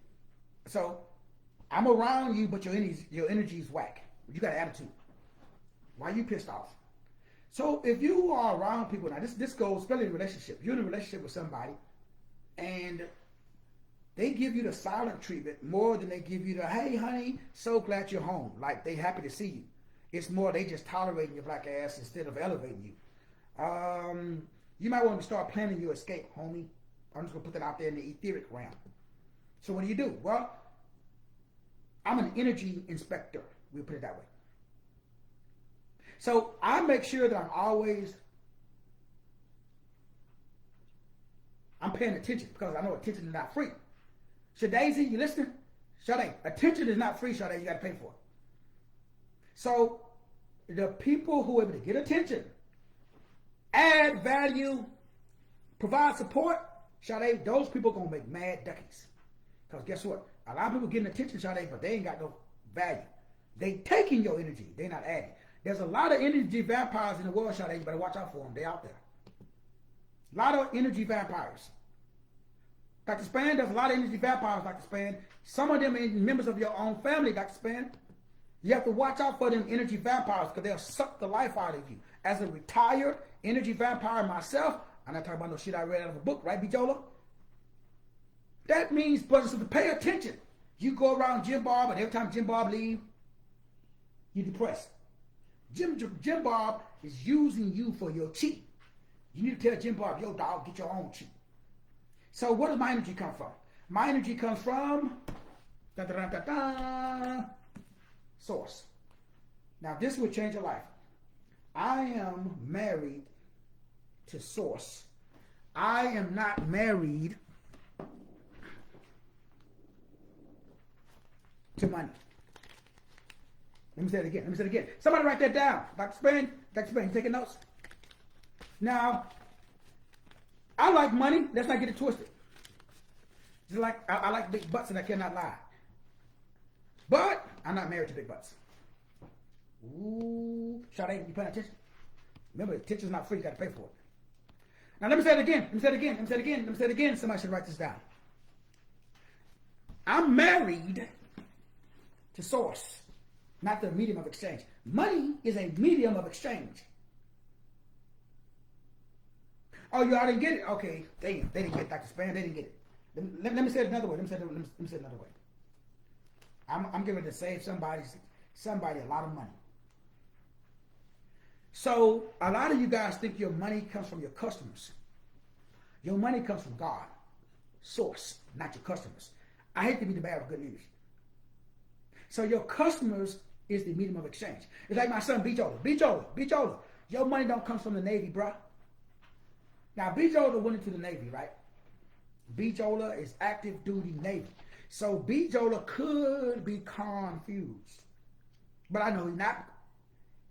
So I'm around you, but your energy is whack. You got an attitude. Why are you pissed off? So if you are around people, now this goes, especially in a relationship. You're in a relationship with somebody, and they give you the silent treatment more than they give you the, hey, honey, so glad you're home. Like, they happy to see you. It's more they just tolerating your black ass instead of elevating you. You might want to start planning your escape, homie. I'm just going to put that out there in the etheric realm. So what do? Well, I'm an energy inspector. We'll put it that way. So I make sure that I'm paying attention because I know attention is not free. Shadazy, you listening? Sade, attention is not free, Sade. You got to pay for it. So the people who are able to get attention, add value, provide support, Sade, those people are going to make mad duckies. Because guess what? A lot of people getting attention, Sade, but they ain't got no value. They taking your energy. They not adding. There's a lot of energy vampires in the world, Sade. You better watch out for them. They out there. A lot of energy vampires. Dr. Span, there's a lot of energy vampires, Dr. Span. Some of them are members of your own family, Dr. Span. You have to watch out for them energy vampires because they'll suck the life out of you. As a retired energy vampire myself, I'm not talking about no shit I read out of a book, right, B. Jola? That means, brothers, to pay attention. You go around Jim Bob, and every time Jim Bob leave, you're depressed. Jim Bob is using you for your chi. You need to tell Jim Bob, yo, dog, get your own chi. So where does my energy come from? My energy comes from source. Now, this will change your life. I am married to source. I am not married to money. Let me say it again. Let me say it again. Somebody write that down. Dr. Spain, you taking notes? Now, I like money. Let's not get it twisted. Just like I like big butts and I cannot lie. But I'm not married to big butts. Ooh, Sade, you paying attention? Remember, attention's not free. You got to pay for it. Now let me say it again. Let me say it again. Let me say it again. Let me say it again. Somebody should write this down. I'm married to source, not the medium of exchange. Money is a medium of exchange. Oh, I didn't get it? Okay, damn, they didn't get it, Dr. Span. They didn't get it. Let me say it another way. Let me say it another way. I'm giving to save somebody a lot of money. So a lot of you guys think your money comes from your customers. Your money comes from God, source, not your customers. I hate to be the bearer of good news. So your customers is the medium of exchange. It's like my son, Beachola. Your money don't come from the Navy, bruh. Now, Beachola went into the Navy, right? Beachola is active duty Navy. So Beachola could be confused. But I know he's not,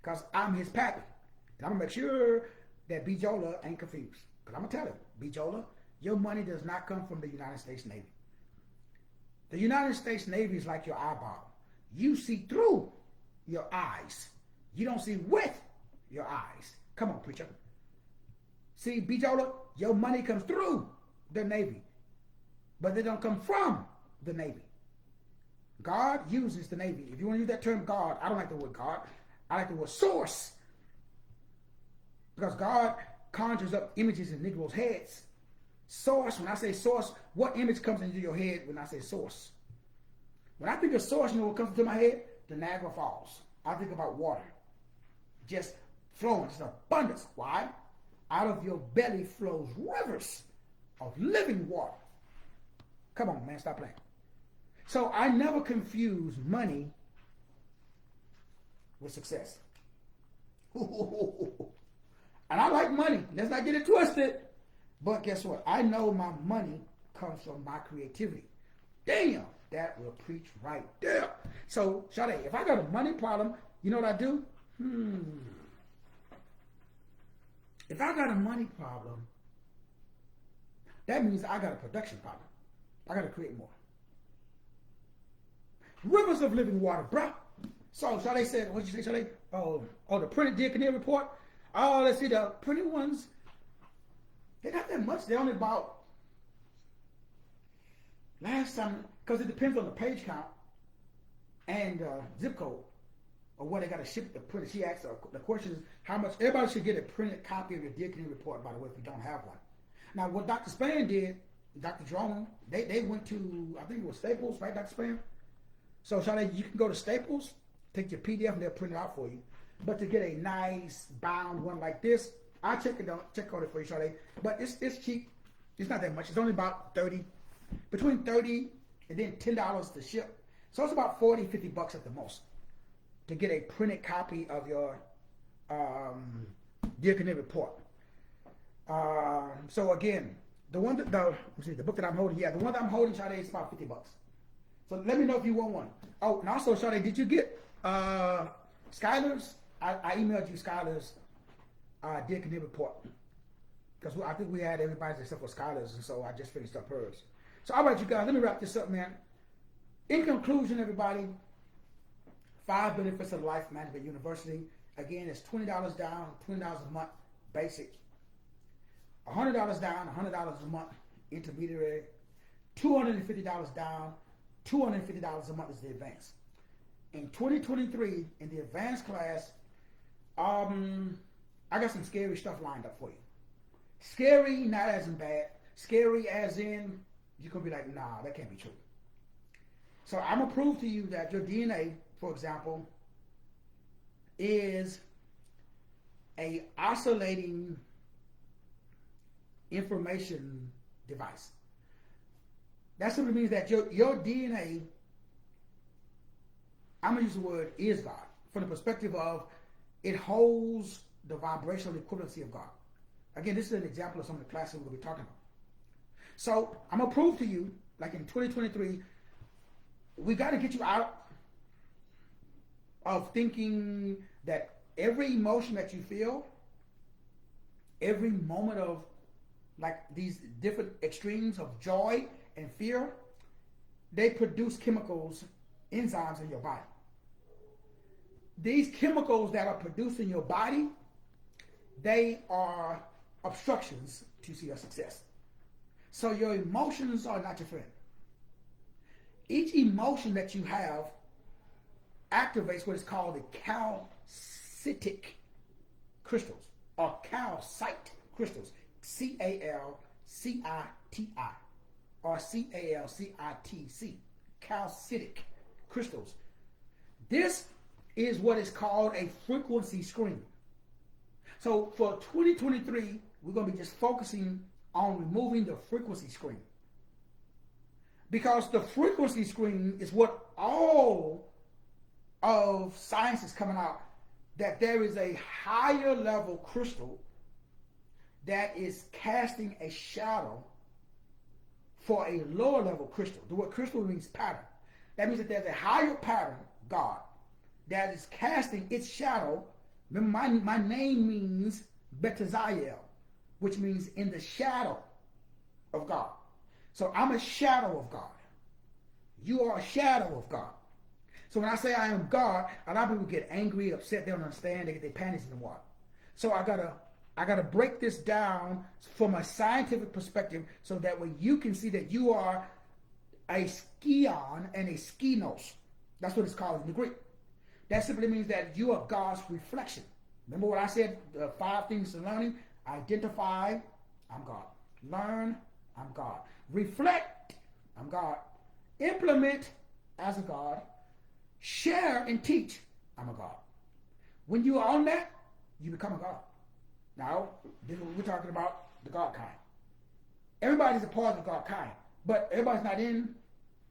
because I'm his pappy. And I'm going to make sure that Beachola ain't confused. Because I'm going to tell him, Beachola, your money does not come from the United States Navy. The United States Navy is like your eyeball. You see through your eyes. You don't see with your eyes. Come on, preacher. See, Beachola, your money comes through the Navy, but they don't come from the Navy. God uses the Navy. If you want to use that term God, I don't like the word God. I like the word source. Because God conjures up images in Negroes' heads. Source, when I say source, what image comes into your head when I say source? When I think of source, you know what comes into my head? The Niagara Falls. I think about water. Just flowing, just abundance. Why? Out of your belly flows rivers of living water. Come on, man, stop playing. So I never confuse money with success. And I like money. Let's not get it twisted. But guess what? I know my money comes from my creativity. Damn, that will preach right there. So, Sade, if I got a money problem, you know what I do? If I got a money problem, that means I got a production problem. I got to create more. Rivers of living water, bruh. So Sade said, what'd you say, Sade? Oh, the printed Diaconia report. Oh, let's see, the printed ones, they're not that much. They're only about, last time, because it depends on the page count and zip code or where they got to ship the printed. She asked, the question is how much. Everybody should get a printed copy of your Diaconia report, by the way, if you don't have one. Now, what Dr. Span did, Dr. Jerome, they went to, I think it was Staples, right, Dr. Span? So, Sade, you can go to Staples, take your PDF, and they'll print it out for you. But to get a nice bound one like this, I'll check on it for you, Sade. But it's cheap. It's not that much. It's only about between $30 and then $10 to ship. So it's about $40, $50 at the most to get a printed copy of your Diaconia report. So again, the book that I'm holding, the one that I'm holding, Sade, is about $50. So let me know if you want one. Oh, and also, Sade, did you get Skylar's? I emailed you Skylar's Diaconia report. Because I think we had everybody's except for Skylar's, and so I just finished up hers. So all right, you guys, let me wrap this up, man. In conclusion, everybody, 5 benefits of Life Management University. Again, it's $20 down, $20 a month, basic. $100 down, $100 a month, intermediary. $250 down, $250 a month is the advanced. In 2023, in the advanced class, I got some scary stuff lined up for you. Scary, not as in bad. Scary as in, you're going to be like, nah, that can't be true. So I'm going to prove to you that your DNA, for example, is a oscillating information device. That simply means that your DNA, I'm going to use the word is God, from the perspective of it holds the vibrational equivalency of God. Again, this is an example of some of the classes we're going to be talking about. So I'm going to prove to you, like in 2023, we got to get you out of thinking that every emotion that you feel, every moment of like these different extremes of joy and fear, they produce chemicals, enzymes in your body. These chemicals that are produced in your body, they are obstructions to your success. So your emotions are not your friend. Each emotion that you have activates what is called the calcitic crystals, or calcite crystals, C-A-L-C-I-T-I, or C-A-L-C-I-T-C, calcitic crystals. This is what is called a frequency screen. So for 2023, we're going to be just focusing on removing the frequency screen. Because the frequency screen is what all of science is coming out, that there is a higher level crystal that is casting a shadow for a lower level crystal. The word crystal means pattern. That means that there's a higher pattern, God, that is casting its shadow. Remember, my name means Betaziel, which means in the shadow of God. So I'm a shadow of God. You are a shadow of God. So when I say I am God, a lot of people get angry, upset, they don't understand, they get their panties in the water. So I gotta break this down from a scientific perspective so that way you can see that you are a skion and a skinos. That's what it's called in the Greek. That simply means that you are God's reflection. Remember what I said, the 5 things to learning? Identify, I'm God. Learn, I'm God. Reflect, I'm God. Implement, as a God. Share and teach, I'm a God. When you are on that, you become a God. Now, we're talking about the God kind. Everybody's a part of the God kind, but everybody's not in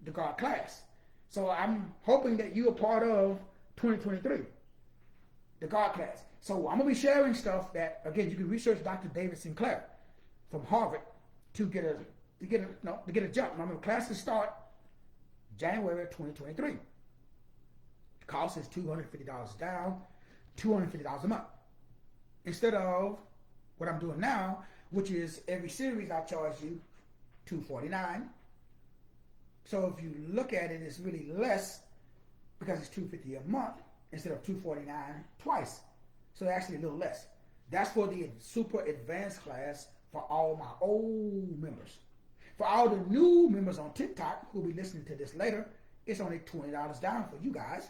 the God class. So I'm hoping that you're a part of 2023, the God class. So I'm going to be sharing stuff that, again, you can research Dr. David Sinclair from Harvard to get a jump. Remember, classes start January 2023. The cost is $250 down, $250 a month. Instead of what I'm doing now, which is every series I charge you $249. So if you look at it, it's really less because it's $250 a month instead of $249 twice. So actually a little less. That's for the super advanced class for all my old members. For all the new members on TikTok who will be listening to this later, it's only $20 down for you guys,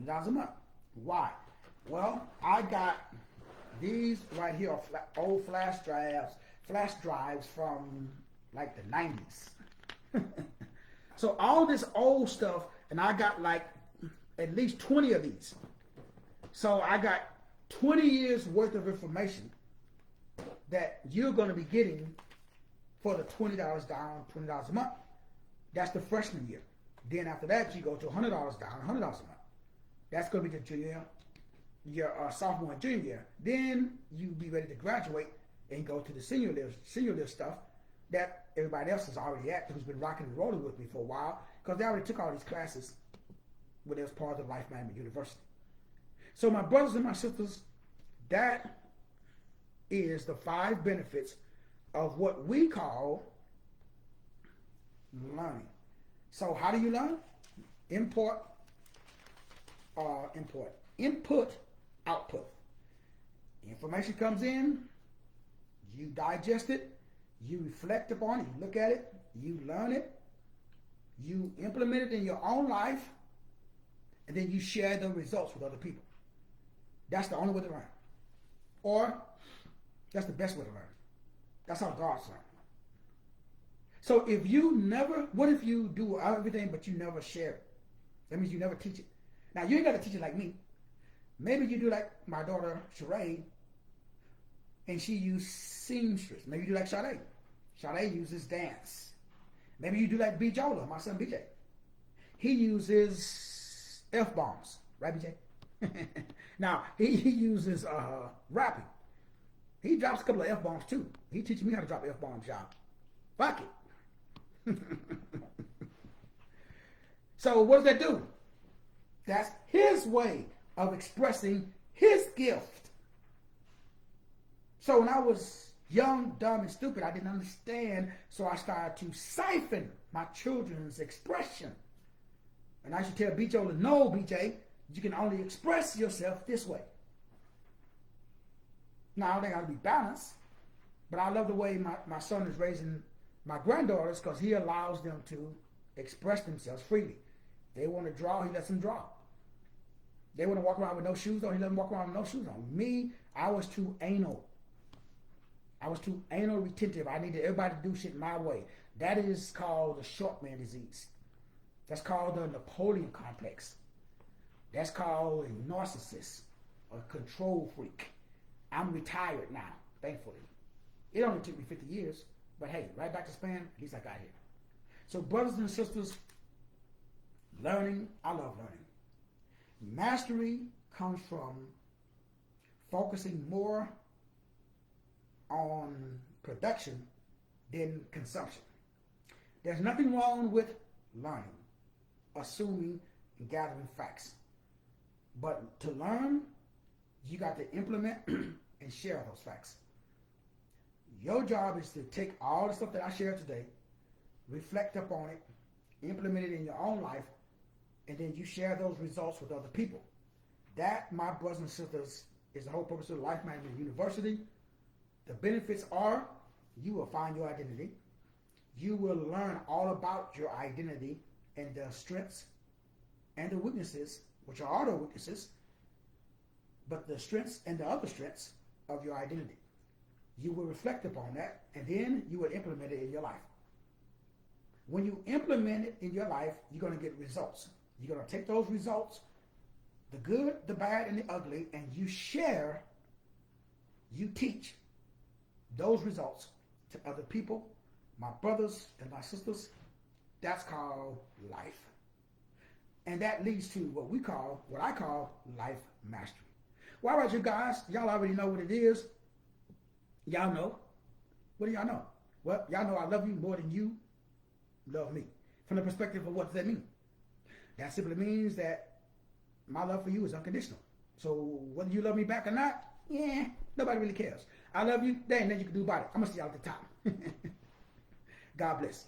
$20 a month. Why? Well, I got these right here are old flash drives from like the 90s. So all this old stuff, and I got like at least 20 of these. So I got 20 years worth of information that you're going to be getting for the $20 down, $20 a month. That's the freshman year. Then after that, you go to $100 down, $100 a month. That's going to be the junior, your sophomore and junior year. Then you be ready to graduate and go to the senior year stuff that everybody else is already at, who's been rocking and rolling with me for a while, because they already took all these classes when they was part of Life Management University. So my brothers and my sisters, that is the 5 benefits of what we call learning. So how do you learn? Input, output. Information comes in, you digest it, you reflect upon it, you look at it, you learn it, you implement it in your own life, and then you share the results with other people. That's the only way to learn. Or, that's the best way to learn. That's how God's learn. So if you never, what if you do everything but you never share it? That means you never teach it. Now, you ain't got to teach it like me. Maybe you do like my daughter, Sheree, and she uses seamstress. Maybe you do like Sade. Sade uses dance. Maybe you do like B. Jola, my son BJ. He uses F-bombs. Right, BJ? Now, he uses rapping. He drops a couple of F-bombs too. He teaches me how to drop F-bombs, y'all. Fuck it. So what does that do? That's his way of expressing his gift. So when I was young, dumb, and stupid, I didn't understand, so I started to siphon my children's expression. And I should tell BJ, no, BJ, you can only express yourself this way. Now, I don't think I'll be balanced, but I love the way my son is raising my granddaughters because he allows them to express themselves freely. They want to draw, he lets them draw. They want to walk around with no shoes on, he lets them walk around with no shoes on. Me, I was too anal. I was too anal retentive. I needed everybody to do shit my way. That is called the short man disease. That's called the Napoleon complex. That's called a narcissist, a control freak. I'm retired now, thankfully. It only took me 50 years, but hey, right back to Spain, at least I got here. So brothers and sisters, learning, I love learning. Mastery comes from focusing more on production than consumption. There's nothing wrong with learning, assuming, and gathering facts. But to learn, you got to implement and share those facts. Your job is to take all the stuff that I shared today, reflect upon it, implement it in your own life, and then you share those results with other people. That, my brothers and sisters, is the whole purpose of Life Management University. The benefits are you will find your identity. You will learn all about your identity and the strengths and the weaknesses, which are all the weaknesses, but the strengths and the other strengths of your identity. You will reflect upon that, and then you will implement it in your life. When you implement it in your life, you're going to get results. You're going to take those results, the good, the bad, and the ugly, and you share, you teach those results to other people, my brothers and my sisters. That's called life. And that leads to what I call life mastery. Well, all right, you guys, y'all already know what it is. Y'all know. What do y'all know? Well, y'all know I love you more than you love me. From the perspective of what does that mean? That simply means that my love for you is unconditional. So whether you love me back or not, yeah, nobody really cares. I love you, there ain't nothing you can do about it. I'm going to see y'all at the top. God bless.